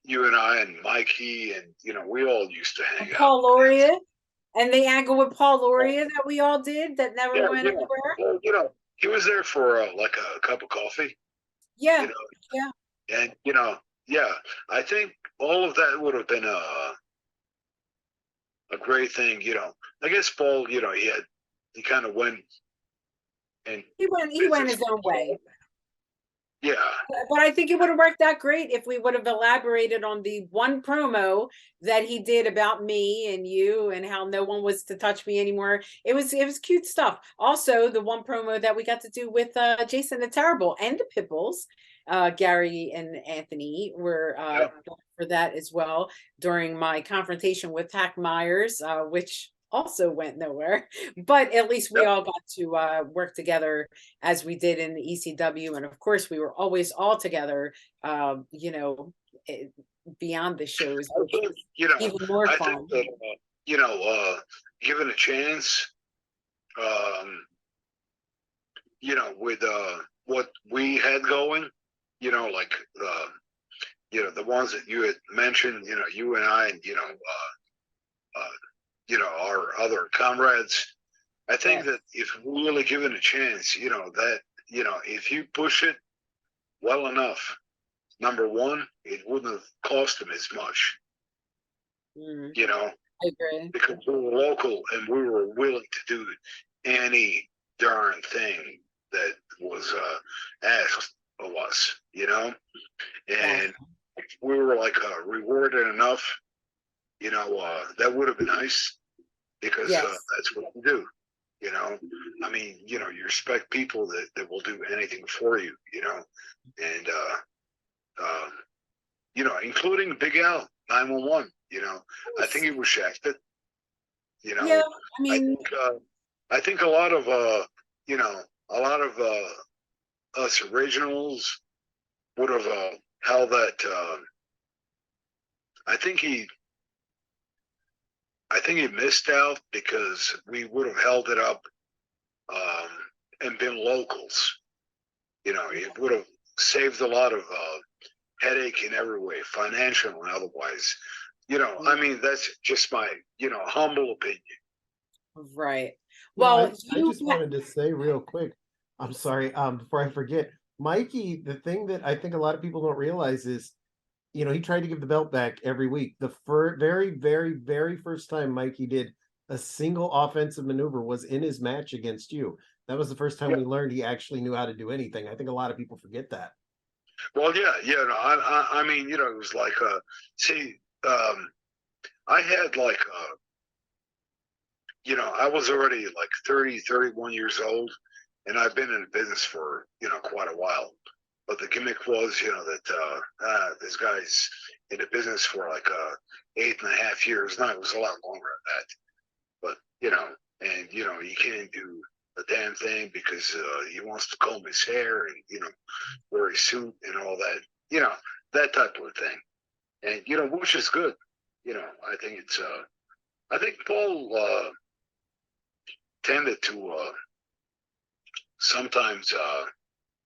you and I and Mikey, and we all used to hang out. Paul Loria, and the angle with Paul Loria that we all did that never went anywhere. Well, he was there for like a cup of coffee. Yeah, and I think all of that would have been a great thing. I guess Paul, he kind of went, and he went his own way. Yeah. But I think it would have worked out great if we would have elaborated on the one promo that he did about me and you and how no one was to touch me anymore. It was cute stuff. Also, the one promo that we got to do with Jason the Terrible and the Pitbulls, Gary and Anthony were for that as well during my confrontation with Hack Myers, which also went nowhere, but at least we all got to work together as we did in the ECW, and of course we were always all together, beyond the shows, even more fun. Think that, given a chance, with what we had going, the ones that you had mentioned, you and I, and our other comrades. I think that if we're really given a chance, if you push it well enough, number one, it wouldn't have cost them as much. I agree. Because we were local and we were willing to do any darn thing that was asked of us, and we were rewarded enough, that would have been nice, because that's what we do. You respect people that will do anything for you, and including Big Al 911. I think he was shafted. Yeah, I think a lot of us originals would have held that. I think he missed out, because we would have held it up and been locals. It would have saved a lot of headache in every way, financial and otherwise. That's just my, humble opinion. Right. Well, I just wanted to say real quick, I'm sorry, before I forget, Mikey, the thing that I think a lot of people don't realize is he tried to give the belt back every week. The very, very, very first time Mikey did a single offensive maneuver was in his match against you. That was the first time Yeah. we learned he actually knew how to do anything. I think a lot of people forget that. Well, yeah, yeah. No, I mean, it was like, see, I had like, I was already like 30, 31 years old, and I've been in the business for, quite a while. But the gimmick was, that this guy's in the business for like 8.5 years. No, it was a lot longer than that. But, and, he can't do a damn thing because he wants to comb his hair and, wear a suit and all that, that type of thing. And, which is good. I think I think Paul tended to sometimes,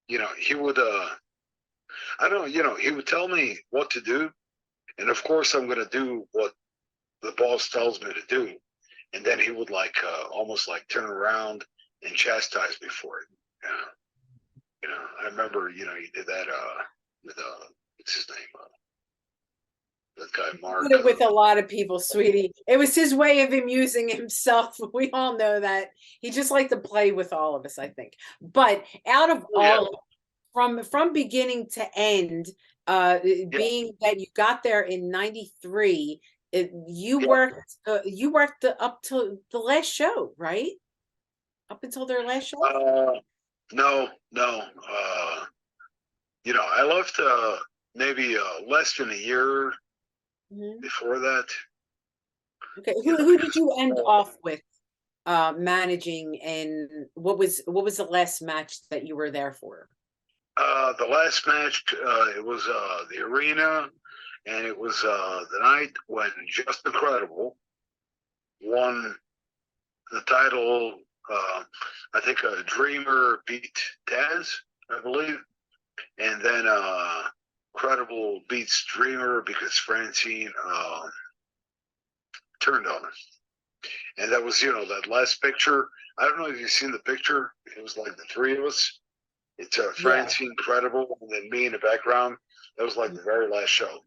he would, I don't know, he would tell me what to do. And of course, I'm going to do what the boss tells me to do. And then he would like almost like turn around and chastise me for it. I remember, he did that with what's his name? That guy Mark. Did it with a lot of people, sweetie. It was his way of amusing himself. We all know that. He just liked to play with all of us, I think. But out of all, from beginning to end, being that you got there in '93, you worked up to the last show, right? Up until their last show. No. I left maybe less than a year before that. Okay, who did you end off with managing, and what was the last match that you were there for? The last match, it was the arena, and it was the night when Just Incredible won the title. I think Dreamer beat Taz, I believe, and then Incredible beats Dreamer because Francine turned on us. And that was, that last picture. I don't know if you've seen the picture. It was like the three of us. It's Francine, Incredible, and then me in the background. That was like the very last show.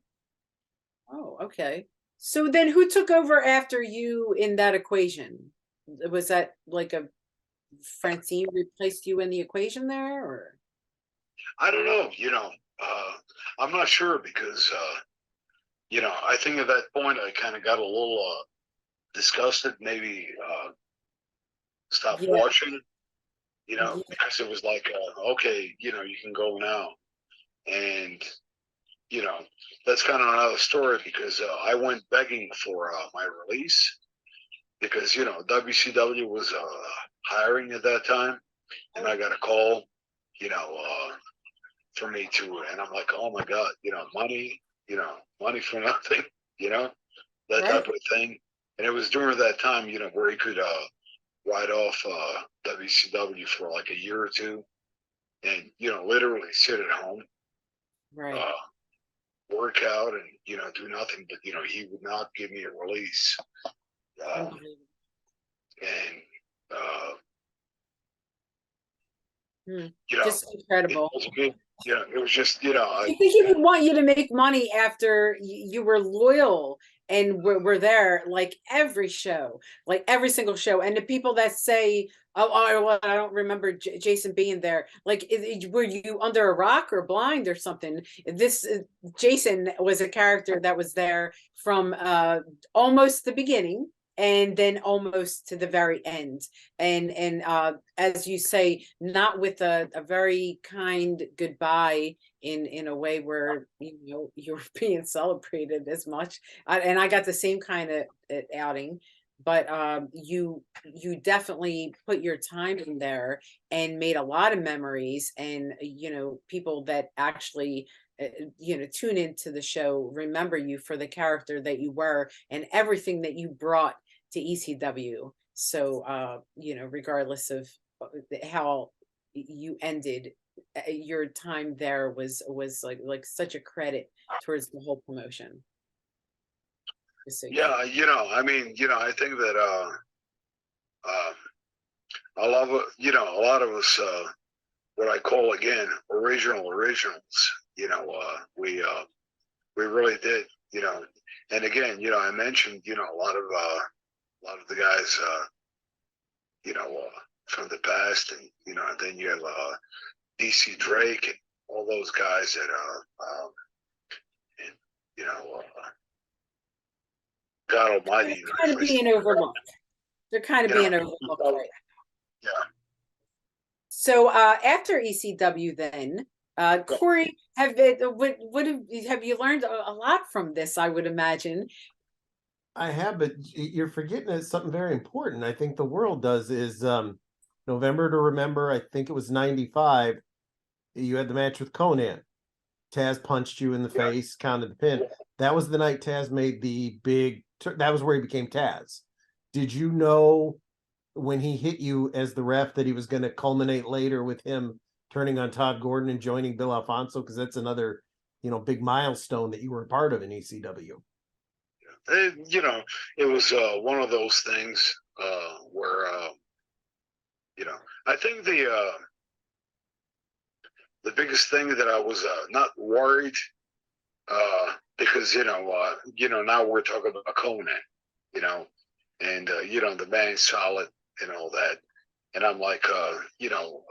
Oh, okay. So then who took over after you in that equation? Was that like a Francine replaced you in the equation there, or? I don't know, I'm not sure because, I think at that point I kind of got a little disgusted, maybe stopped watching, because it was like, okay, you can go now. And, that's kind of another story because I went begging for my release because, WCW was hiring at that time. And I got a call, for me to, and I'm like, oh my God, money, money for nothing, that type of thing. And it was during that time, where he could ride off WCW for like a year or two and, literally sit at home, work out and, do nothing, but, he would not give me a release. Just incredible. It was just, I think he would want you to make money after you were loyal and were there like every show, like every single show. And the people that say, oh, well, I don't remember Jason being there. Like, were you under a rock or blind or something? This Jason was a character that was there from almost the beginning and then almost to the very end. And as you say, not with a very kind goodbye in a way where you're being celebrated as much. And I got the same kind of outing, but you definitely put your time in there and made a lot of memories, and people that actually tune into the show remember you for the character that you were and everything that you brought to ECW. So regardless of how you ended, your time there was like such a credit towards the whole promotion. Yeah, I mean, I think that a lot of us, what I call again originals, we we really did, you know. And again, you know, I mentioned, you know, a lot of the guys, you know, from the past, and you know, and then you have DC Drake and all those guys that, and you know, God Almighty, you know, They're kind of being overlooked. They're kind of being overlooked right now. yeah. So after ECW, then Corey, have you learned a lot from this? I would imagine. I have, but you're forgetting that something very important. I think the world does is November to Remember. I think it was '95. You had the match with Conan. Taz punched you in the face, counted the pin. That was the night Taz made the big. That was where he became Taz. Did you know when he hit you as the ref that he was going to culminate later with him turning on Todd Gordon and joining Bill Alfonso? Because that's another, you know, big milestone that you were a part of in ECW. You know, it was one of those things where, you know, I think the biggest thing that I was not worried, because you know, now we're talking about Conan, you know, and you know, the man's solid and all that, and I'm like, you know,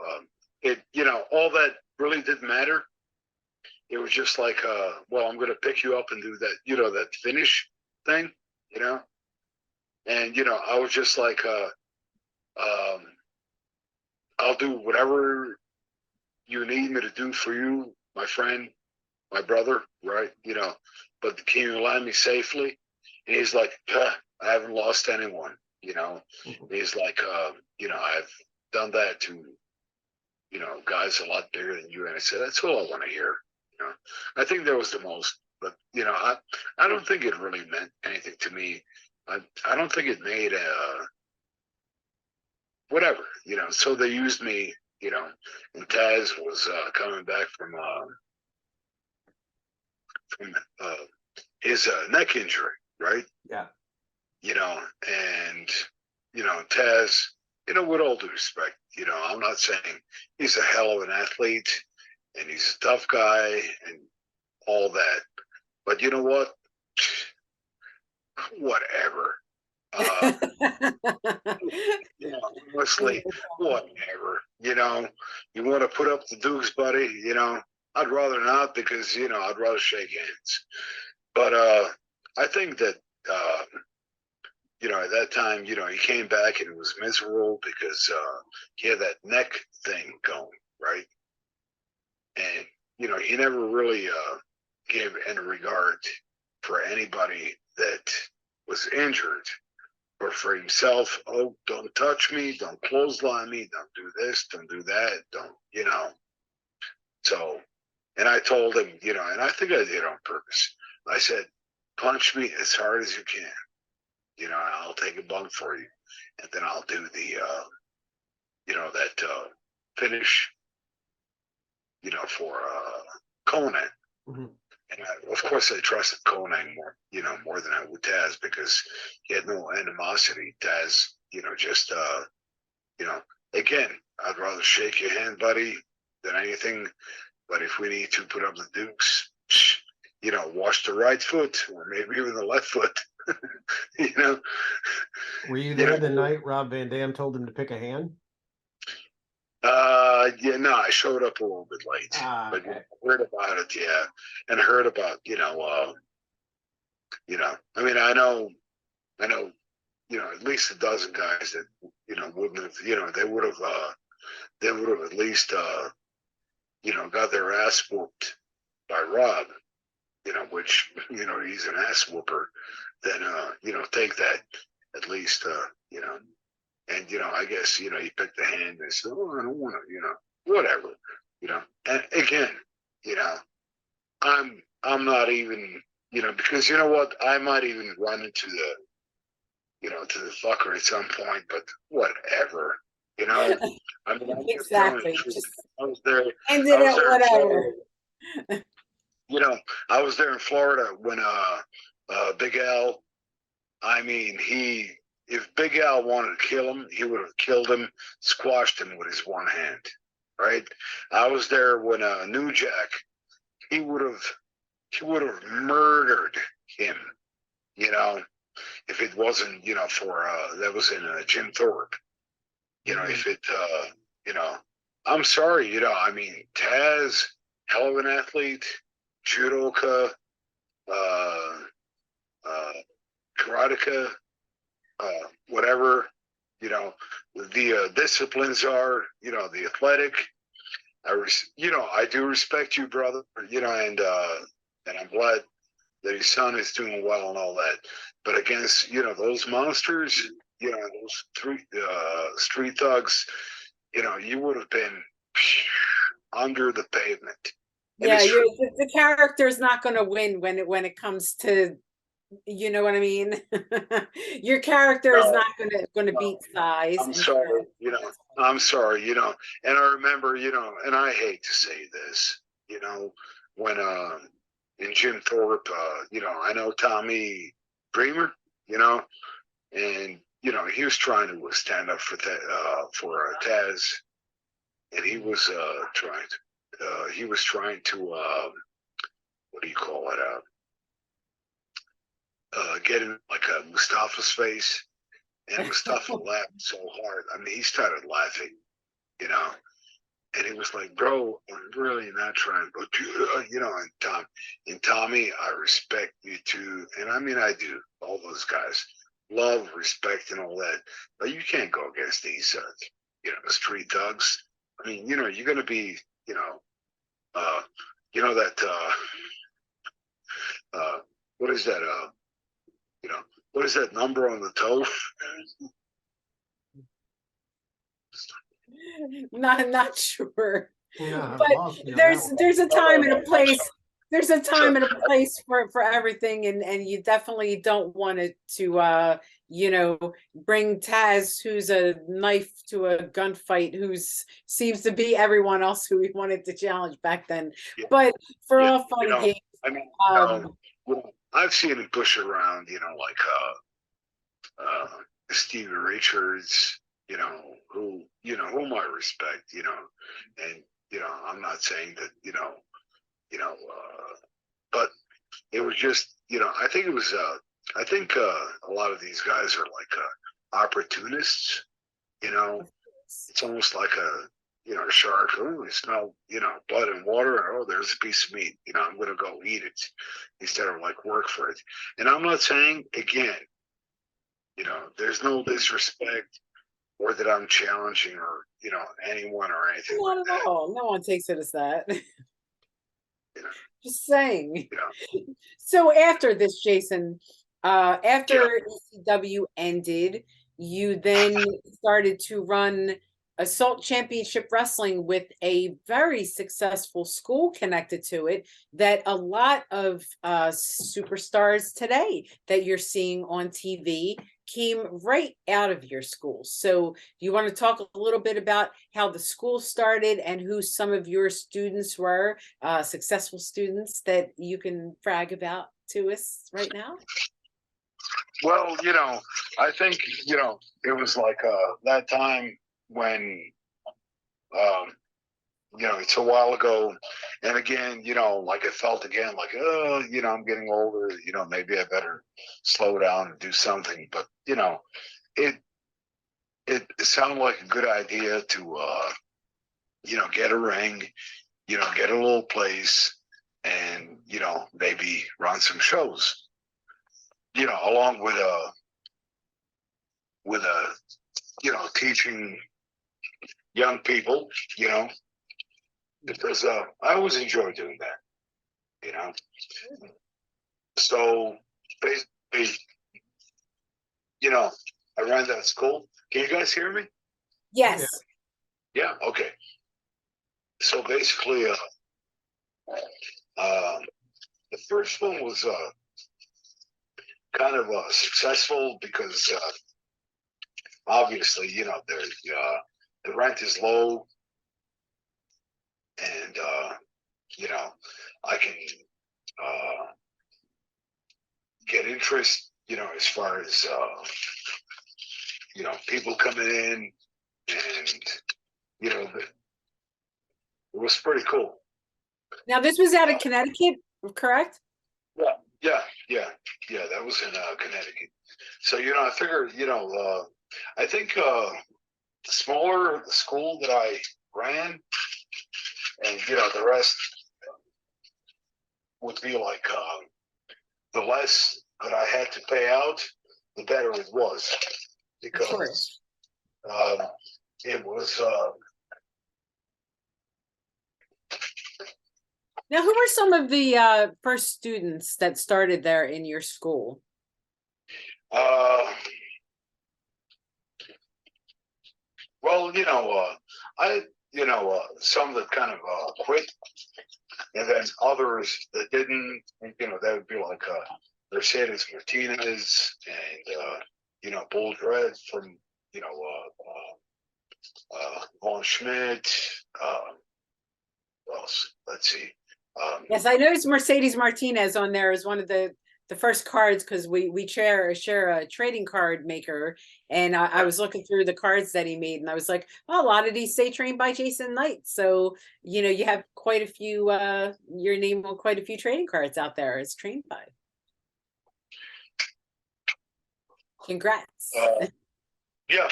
it, you know, all that really didn't matter. It was just like, well, I'm going to pick you up and do that, you know, that finish thing, you know, and you know, I was just like, I'll do whatever you need me to do for you, my friend, my brother, right? You know, but can you land me safely? And he's like, I haven't lost anyone, you know. And he's like, you know, I've done that to, you know, guys a lot bigger than you. And I said, that's all I want to hear. You know, I think that was the most, but you know, I don't think it really meant anything to me. I don't think it made whatever, you know. So they used me, you know, and Taz was coming back from his neck injury, right? Yeah. You know, and you know, Taz, you know, with all due respect, you know, I'm not saying he's a hell of an athlete and he's a tough guy and all that, but you know what? Whatever. You know, honestly, whatever. You know, you want to put up the Dukes, buddy. You know, I'd rather not because you know I'd rather shake hands. But I think that you know, at that time, you know, he came back and it was miserable because he had that neck thing going, right? And you know, he never really gave any regard for anybody that was injured. Or for himself, oh, don't touch me, don't clothesline me, don't do this, don't do that, don't, you know. So, and I told him, you know, and I think I did on purpose. I said, punch me as hard as you can, you know, I'll take a bump for you. And then I'll do the, you know, that finish, you know, for Conan. Mm-hmm. And of course, I trusted Conan more, you know, more than I would Taz because he had no animosity. Taz, you know, just, you know, again, I'd rather shake your hand, buddy, than anything. But if we need to put up the Dukes, you know, wash the right foot or maybe even the left foot, you know. Were you there the night Rob Van Dam told him to pick a hand? Yeah, no, I showed up a little bit late, but okay. heard about it, yeah, and heard about, you know, I mean, I know, you know, at least a dozen guys that, you know, wouldn't have, you know, they would have at least, you know, got their ass whooped by Rob, you know, which, you know, he's an ass whooper, then, you know, take that at least, you know. And, you know, I guess, you know, he picked the hand and said, oh, I don't want to, you know, whatever, you know. And again, you know, I'm not even, you know, because you know what? I might even run into the, you know, to the fucker at some point, but whatever, you know. I mean, I'm just telling the truth. I was there. Ended it whatever. You know, I was there in Florida when Big Al, I mean, if Big Al wanted to kill him, he would have killed him, squashed him with his one hand, right? I was there when New Jack, he would have he would have murdered him, you know, if it wasn't, for that was in Jim Thorpe. If it, I'm sorry, I mean, Taz, hell of an athlete, judoka, uh, uh, karateka, whatever, the disciplines are, the athletic. I do respect you, brother, and I'm glad that his son is doing well and all that. But against, those monsters, those street thugs, you would have been under the pavement. Yeah, the character is not going to win when it comes to, you know what I mean. Your character is not going to beat size. I'm sorry, I'm sorry, and I remember, and I hate to say this, when in Jim Thorpe, I know Tommy Dreamer, and he was trying to stand up for Taz, and he was trying to what do you call it, get in like a Mustafa's face, and Mustafa laughed so hard. I mean, he started laughing, and he was like, "Bro, I'm really not trying, but and Tommy, I respect you too, and I mean, I do. All those guys, love, respect, and all that, but you can't go against these, street thugs. I mean, you're going to be, that, what is that, what is that number on the toe?" Not sure. Yeah, But there's a time and a place. There's a time and a place for everything, and you definitely don't want it to bring Taz, who's a knife to a gunfight, seems to be everyone else who we wanted to challenge back then. Yeah. But for all fun and games, I mean, I've seen him push around, like Stevie Richards, whom I respect, and I'm not saying that, but it was just, I think it was, I think a lot of these guys are like opportunists, it's almost like a shark. Oh, you smell, blood and water. Oh, there's a piece of meat. I'm going to go eat it instead of like work for it. And I'm not saying, again, there's no disrespect or that I'm challenging or, anyone or anything. Not at all. No one takes it as that. Just saying. So after this, Jason, after ECW ended, you then started to run Assault Championship Wrestling with a very successful school connected to it that a lot of superstars today that you're seeing on TV came right out of your school. So you want to talk a little bit about how the school started and who some of your students were, successful students that you can brag about to us right now? Well, I think, it was like that time when, it's a while ago. And again, like I felt again, like, I'm getting older, maybe I better slow down and do something. But, it sounded like a good idea to, get a ring, get a little place and, maybe run some shows, along with teaching young people, because I always enjoy doing that, So basically, I ran that school. Can you guys hear me? Yes. Yeah. Okay. So basically, the first one was kind of successful because obviously, the rent is low, and I can get interest, as far as people coming in, and it was pretty cool. Now this was out of Connecticut. correct? Yeah. That was in Connecticut. So I figured, I think the smaller the school that I ran, and the rest would be like the less that I had to pay out, the better it was, Of because course. it was. Now, who were some of the first students that started there in your school? Well, some that kind of quit, and then others that didn't. And, that would be like Mercedes Martinez and Bull Dread from Von Schmidt. What else? Let's see. Yes, I noticed Mercedes Martinez on there as one of the first cards, because we share a trading card maker, and I was looking through the cards that he made, and I was like, oh, a lot of these say trained by Jason Knight. So you have quite a few your name on quite a few trading cards out there as trained by. Congrats. Yeah.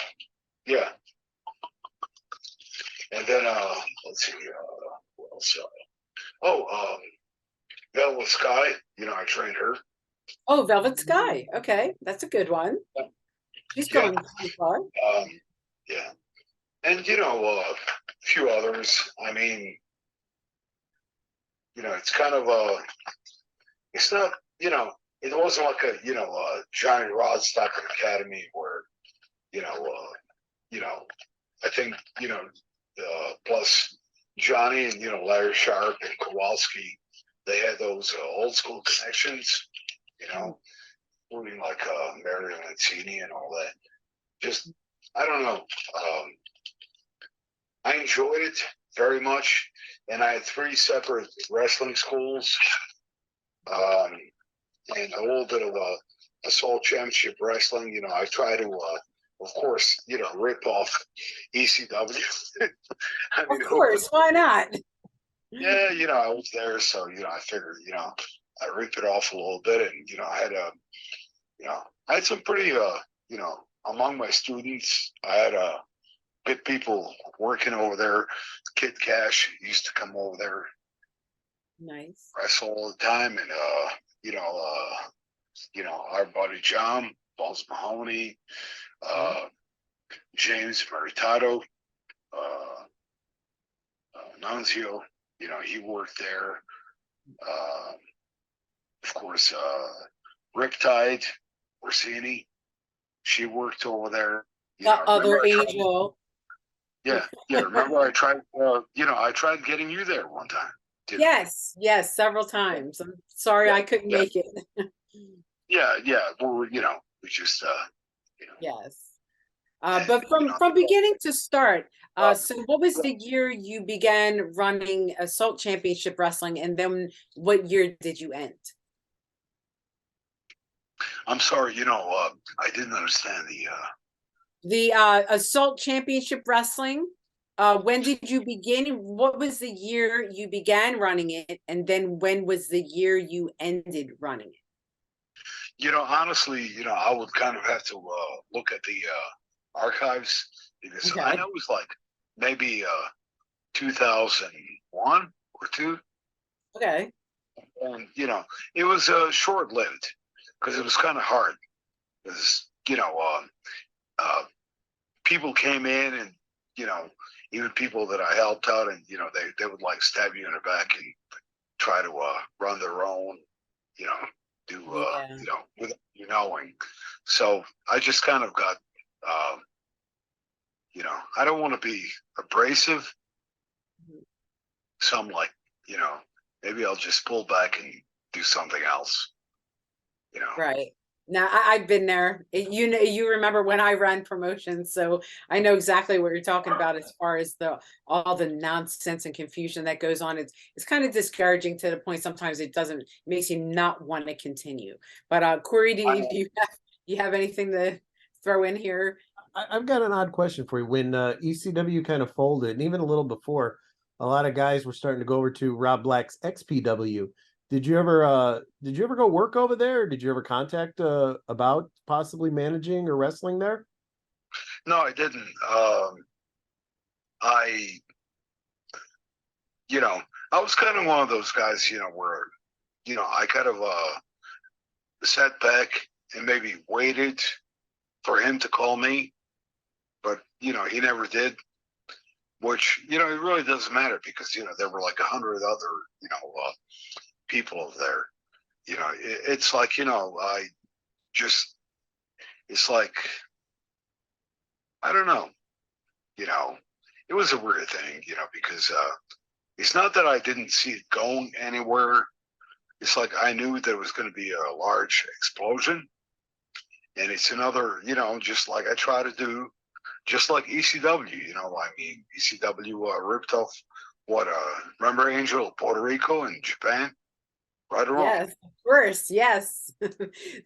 And then let's see, what else? Velvet Sky, I trained her. Oh, Velvet Sky. Okay, that's a good one. She's Yeah. going pretty far. Yeah. And a few others. I mean, it's kind of it's not, it wasn't like a Johnny Rodstock Academy where I think plus Johnny and Larry Sharp and Kowalski, they had those old school connections, including like Mario Mancini and all that. Just, I don't know. I enjoyed it very much, and I had 3 separate wrestling schools, and a little bit of assault championship wrestling. I try to, of course, rip off ECW. I mean, Of course, why not? Yeah, I was there, so I figured, I rip it off a little bit, and I had some pretty, among my students, I had good people working over there. Kid Cash used to come over there, Nice. wrestle all the time, and our buddy John Balls Mahoney, James Maritato, Nunzio. He worked there. Of course, Riptide, Orsini, she worked over there. The other angel. Yeah. Remember, I tried. I tried getting you there one time. Yes, several times. I'm sorry I couldn't make it. Yeah. Well, we just. Yes. But from beginning to start, so what was the year you began running Assault Championship Wrestling, and then what year did you end? I'm sorry, I didn't understand the Assault Championship Wrestling. When did you begin? What was the year you began running it, and then when was the year you ended running it? Honestly, I would kind of have to look at the archives, because I know it was like maybe 2001 or 2. Okay. And it was short-lived, because it was kind of hard, because people came in, and even people that I helped out, and they would like stab you in the back and try to run their own, do without you knowing. So I just kind of got I don't want to be abrasive, so I'm like, maybe I'll just pull back and do something else. Right. Now I've been there. You remember when I ran promotions, so I know exactly what you're talking about as far as all the nonsense and confusion that goes on. It's kind of discouraging to the point sometimes it makes you not want to continue. But Corey, do you have anything to throw in here? I've got an odd question for you. When ECW kind of folded, and even a little before, a lot of guys were starting to go over to Rob Black's XPW. Did you ever go work over there? Or did you ever contact about possibly managing or wrestling there? No, I didn't. I, I was kind of one of those guys, where, I kind of sat back and maybe waited for him to call me, but he never did. Which it really doesn't matter because there were like 100 other people there. It's like I just it's like I don't know. It was a weird thing, because it's not that I didn't see it going anywhere. It's like I knew there was going to be a large explosion, and it's another, just like I try to do, just like ECW. I mean, ECW ripped off what? Remember Angel, Puerto Rico, and Japan, right or wrong? Yes, of course. Yes.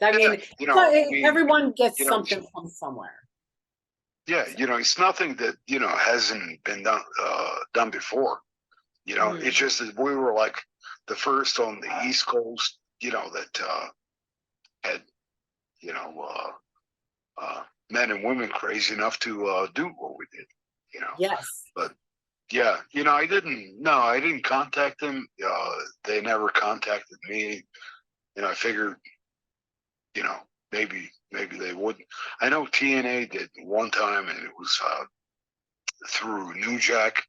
I mean, everyone gets something from somewhere. Yeah, it's nothing that hasn't been done before. It's just that we were like the first on the East Coast, that had men and women crazy enough to do what we did. Yes. But yeah, I didn't contact them. They never contacted me. I figured, maybe they wouldn't. I know TNA did one time, and it was through New Jack,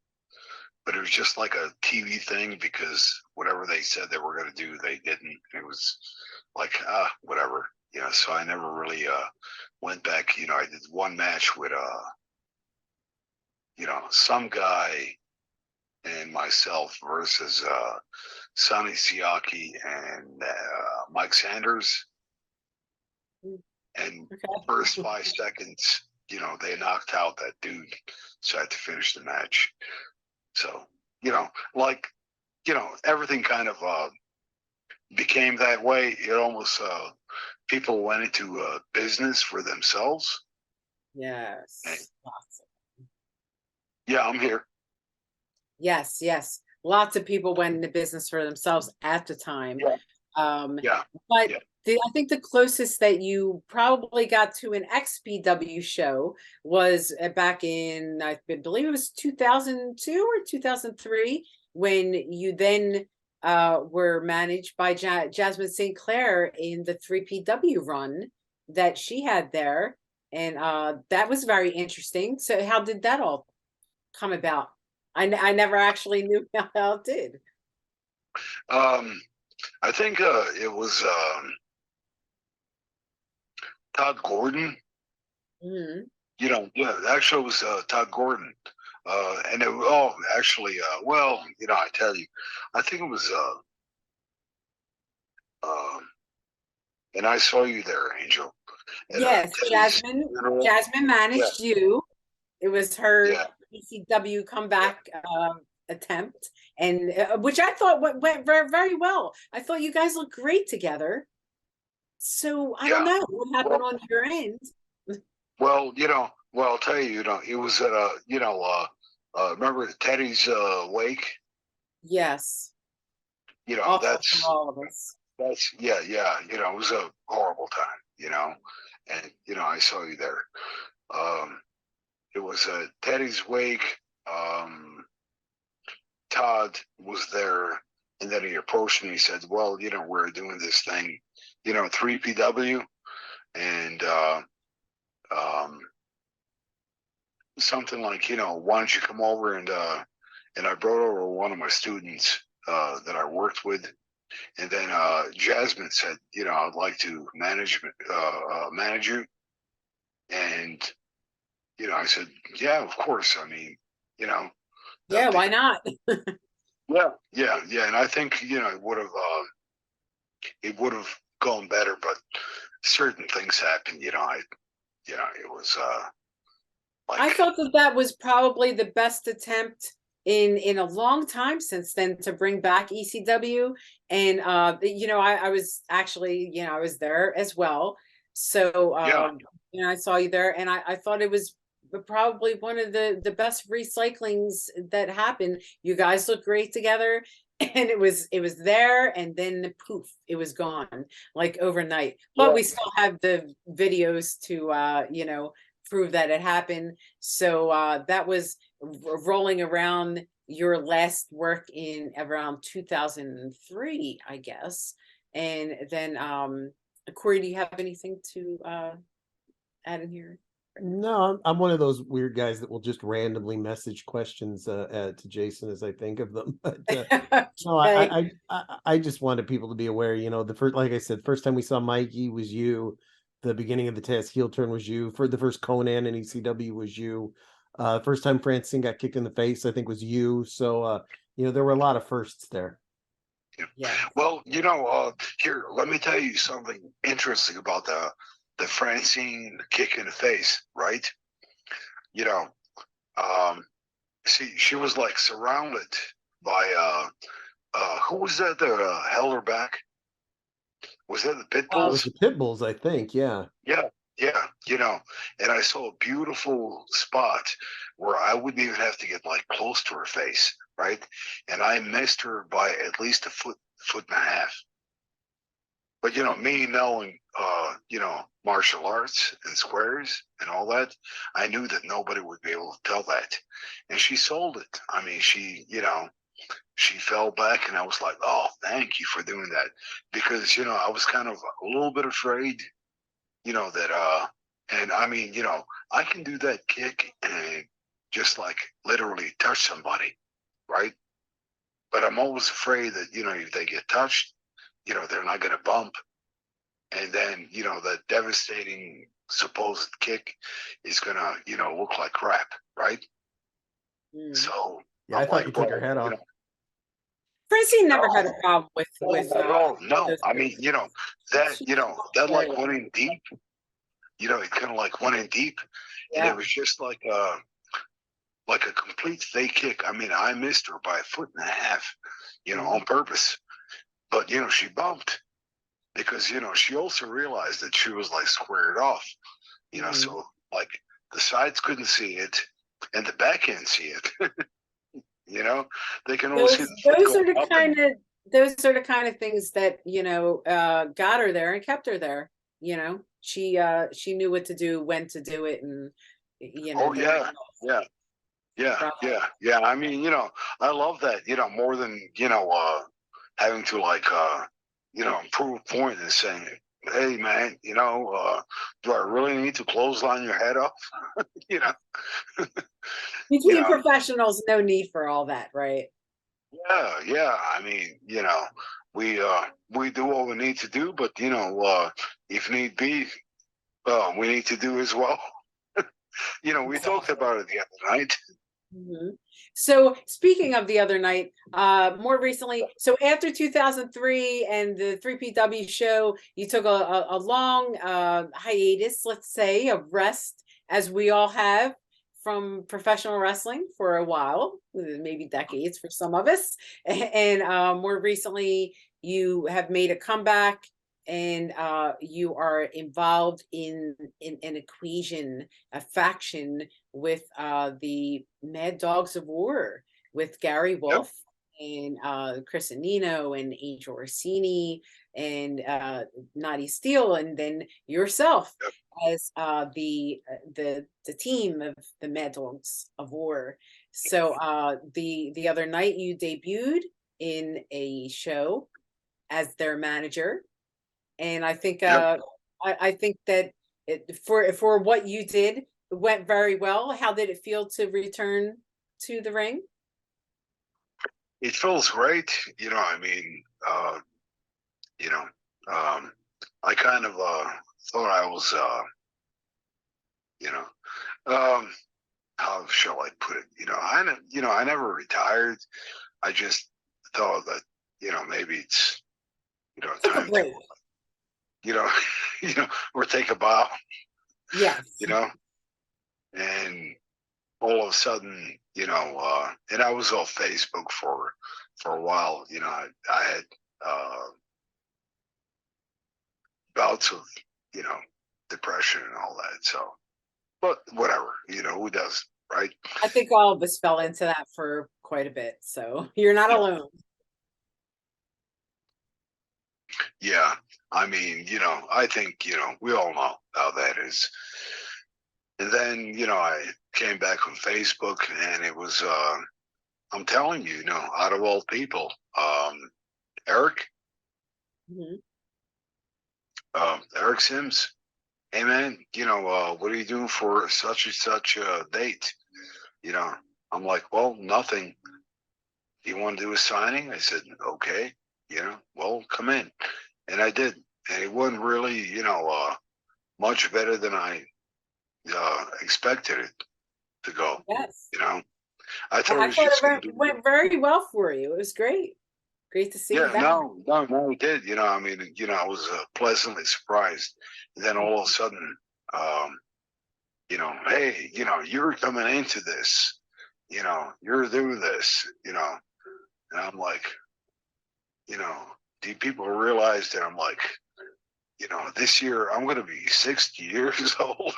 but it was just like a TV thing because whatever they said they were going to do, they didn't. It was like whatever, So I never really went back. I did one match with some guy and myself versus Sonny Siaki and Mike Sanders. And first 5 seconds, they knocked out that dude, so I had to finish the match. So, everything kind of became that way. It almost people went into business for themselves. Yes. And, yeah, I'm here. Yes, yes. Lots of people went into business for themselves at the time. Yeah. But I think the closest that you probably got to an XPW show was back in, I believe it was 2002 or 2003, when you then were managed by Jasmine St. Clair in the 3PW run that she had there. And that was very interesting. So how did that all come about? I never actually knew how it did. I think it was Todd Gordon. Mm-hmm. Actually, it was Todd Gordon. And actually, I tell you, I think it was, and I saw you there, Angel. Yes, Jasmine managed you. It was her ECW comeback attempt, and which I thought went very, very well. I thought you guys looked great together. So I don't know what happened on your end. Well, I'll tell you, it was at remember Teddy's wake? Yes. That's for all of us. That's it was a horrible time, and I saw you there. It was Teddy's wake. Todd was there, and then he approached me. He said, "Well, we're doing this thing, 3PW, and something like, why don't you come over?" And I brought over one of my students that I worked with, and then Jasmine said, "I'd like to manage you," and I said, "Yeah, of course. I mean, yeah, why not?" Yeah, and I think it would have gone better, but certain things happened. It was I thought that was probably the best attempt in a long time since then to bring back ECW, and I was actually I was there as well, so I saw you there, and I thought it was probably one of the best recyclings that happened. You guys look great together, and it was there, and then poof, it was gone like overnight. But Yeah. we still have the videos to you know, prove that it happened. So that was rolling around your last work in around 2003, I guess. And then Corey, do you have anything to add in here? No, I'm one of those weird guys that will just randomly message questions to Jason as I think of them. But no, Okay. I just wanted people to be aware. You know, the first, like I said, first time we saw Mikey was you. The beginning of the Taz heel turn was you. For the first Conan in ECW was you. First time Francine got kicked in the face, I think, was you. So you know, there were a lot of firsts there. Yeah. Well, here, let me tell you something interesting about the Francine kick in the face, right? You know, she was like surrounded by who was that that held her back? Was that the Pit It was Bulls? the Pit Bulls, I think. Yeah. Yeah, yeah, and I saw a beautiful spot where I wouldn't even have to get like close to her face, right? And I missed her by at least a foot and a half. But me knowing martial arts and squares and all that, I knew that nobody would be able to tell that. And she sold it. I mean, she fell back and I was like, oh, thank you for doing that. Because, I was kind of a little bit afraid, that and I mean, I can do that kick and just like literally touch somebody, right? But I'm always afraid that, if they get touched, they're not going to bump. And then, the devastating supposed kick is going to, look like crap, right? Mm. So Yeah, I I'm thought you like, took well, her head off. Francine never no, had a problem with no. those I mean, that, She- that like went in deep, it kind of like went in deep. And yeah. it was just like a complete fake kick. I mean, I missed her by a foot and a half, on purpose. But, she bumped because, she also realized that she was like squared off, so like the sides couldn't see it and the back end see it. They can only see the foot Those are going the up. kind of those are the kind of things that got her there and kept her there. She knew what to do, when to do it, and Oh yeah, yeah. Yeah. I mean, I love that, more than, having to like, prove a point and saying, hey man, do I really need to clothesline your head off? you know, Between professionals, no need for all that, right? yeah. I mean, we do what we need to do, but if need be, we need to do as well. We talked about it the other night. So speaking of the other night, more recently, so after 2003 and the 3PW show, you took a long hiatus, let's say, of rest, as we all have from professional wrestling for a while, maybe decades for some of us. And more recently, you have made a comeback, and you are involved in an equation, a faction with the Mad Dogs of War, with Gary Yep. Wolf and Chris Anino and Angel Orsini and Natty Steele, and then yourself as the team of the Mad Dogs of War. So the other night you debuted in a show as their manager, and I think I think that for what you did, it went very well. How did it feel to return to the ring? It feels great. I mean, I kind of thought I was, how shall I put it? I never retired. I just thought that, maybe it's, Take a time to, break. you know, or take a bow, Yes. and all of a sudden, and I was off Facebook for a while. I had bouts of, depression and all that. So, but whatever, who does, right? I think all of us fell into that for quite a bit, so you're not Yeah. alone. Yeah. I mean, I think, we all know how that is. And then, I came back on Facebook and it was, I'm telling you, out of all people, Eric, Mhm. Eric Sims, hey man, what are you doing for such and such a date? You know, I'm like, well, nothing. You want to do a signing? I said, okay, well, come in. And I did. And it wasn't really, much better than I expected it to go. Yes. I thought it I was thought just going it to be, went very well for you. It was great. Great to see you yeah, back. no, it did. I mean, I was pleasantly surprised. And then all of a sudden, um, hey, you're coming into this, you're doing this, and I'm like, do people realize that I'm like, this year I'm going to be 60 years old?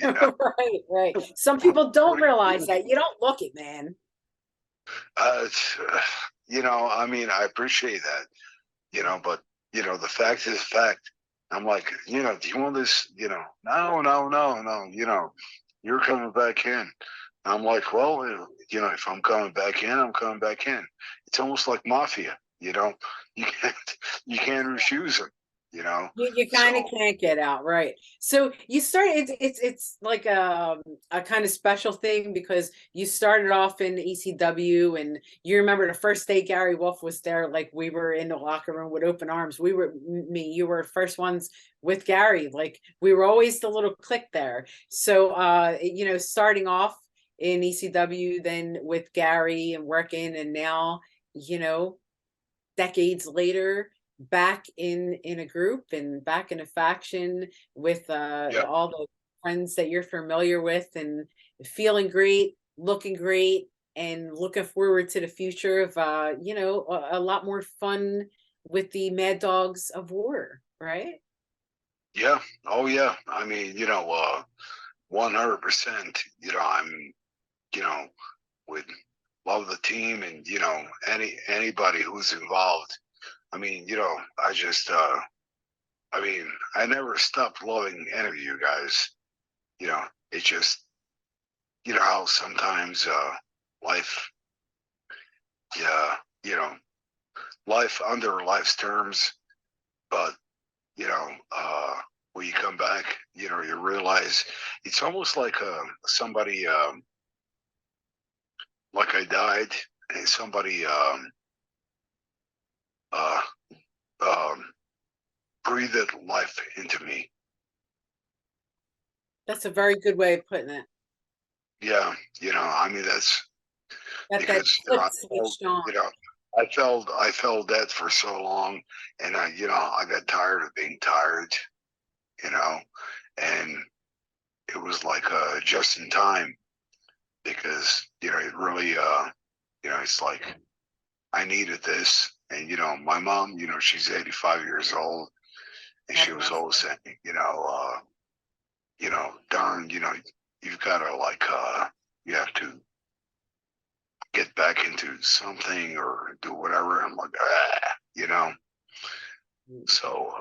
Right, right. Some people don't realize that. You don't look it, man. It's, I mean, I appreciate that, but, the fact is fact. I'm like, do you want this? No, no, no, no, you're coming back in. I'm like, well, if I'm coming back in, I'm coming back in. It's almost like mafia, you can't, you can't refuse them, You kind of so can't get out, right? So you start. It's like a kind of special thing because you started off in ECW, and you remember the first day Gary Wolf was there. Like we were in the locker room with open arms. You were first ones with Gary. Like we were always the little clique there. So starting off in ECW, then with Gary and working, and now you know decades later back in a group and back in a faction with yeah, all the friends that you're familiar with and feeling great, looking great, and looking forward to the future of a lot more fun with the Mad Dogs of War, right? yeah, oh yeah. I mean, 100%. I'm, you know, would love the team and anybody who's involved. I mean, I just I mean, I never stopped loving any of you guys. It just how sometimes life, yeah, you know, life under life's terms, but you know, uh when you come back, you realize it's almost like somebody like I died and somebody uh um breathed life into me. That's a very good way of putting it. Yeah, I mean that's That because flip switched on. I felt dead for so long, and I got tired of being tired, you know, and it was like just in time because it really it's like I needed this, and my mom, she's 85 years old, and God she was bless always saying, darn, you've got to like you have to get back into something or do whatever. I'm like, you. so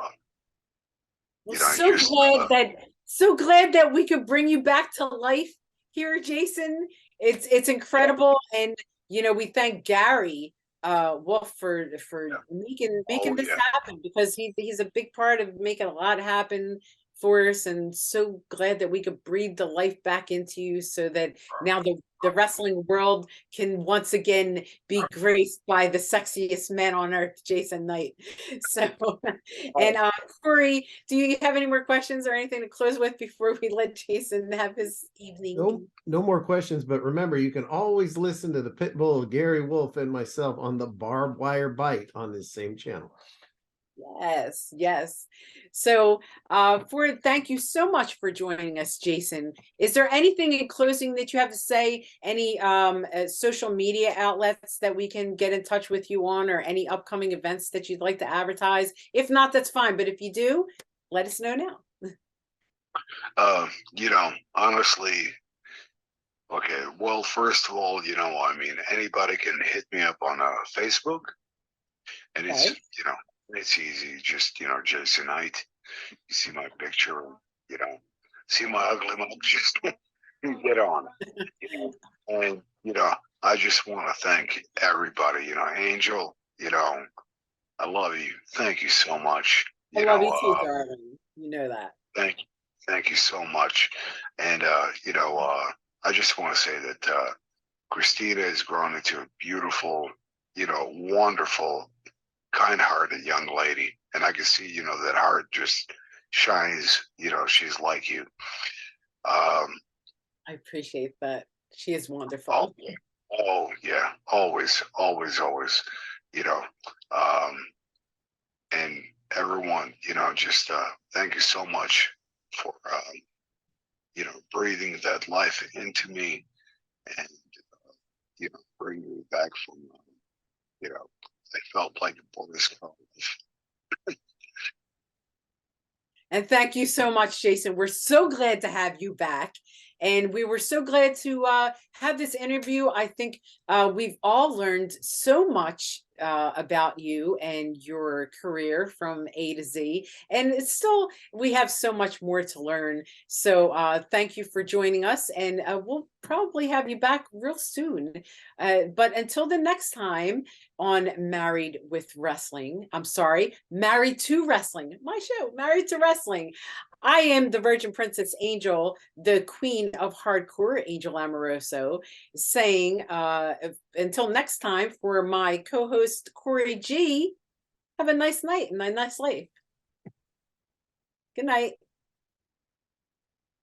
Well, I just so glad that we could bring you back to life here, Jason. It's yeah, incredible, and we thank Gary Wolf for yeah, making oh this yeah, happen because he's a big part of making a lot happen for us, and so glad that we could breathe the life back into you so that now the wrestling world can once again be graced by the sexiest man on earth, Jason Knight. So, and oh, Corey, do you have any more questions or anything to close with before we let Jason have his No, evening? no more questions. But remember, you can always listen to the Pitbull of Gary Wolf and myself on the Barbed Wire Bite on this same channel. Yes, yes. So, thank you so much for joining us, Jason. Is there anything in closing that you have to say? Any social media outlets that we can get in touch with you on, or any upcoming events that you'd like to advertise? If not, that's fine. But if you do, let us know now. honestly, okay. Well, first of all, I mean, anybody can hit me up on Facebook, and it's Okay. It's easy. Just, Jason Knight. You see my picture, you know, see my ugly mug, just get on it. And, I just want to thank everybody, Angel, I love you. Thank you so much. I love you too, darling. You know that. Thank you so much. And, I just want to say that Christina has grown into a beautiful, wonderful, kind-hearted young lady. And I can see, that heart just shines, she's like you. I appreciate that. She is Oh, wonderful. oh yeah, always, always, always, you know. Um, and everyone, just thank you so much for breathing that life into me and bringing me back from I felt like a Boris Karloff. And thank you so much, Jason. We're so glad to have you back. And we were so glad to have this interview. I think we've all learned so much about you and your career from A to Z. And it's still, we have so much more to learn. So thank you for joining us. And we'll probably have you back real soon. But until the next time on Married with Wrestling, I'm sorry, Married to Wrestling, my show, Married to Wrestling. I am the Virgin Princess Angel, the queen of hardcore, Angel Amoroso, saying until next time for my co-host Corey G, have a nice night and a nice life. Good night.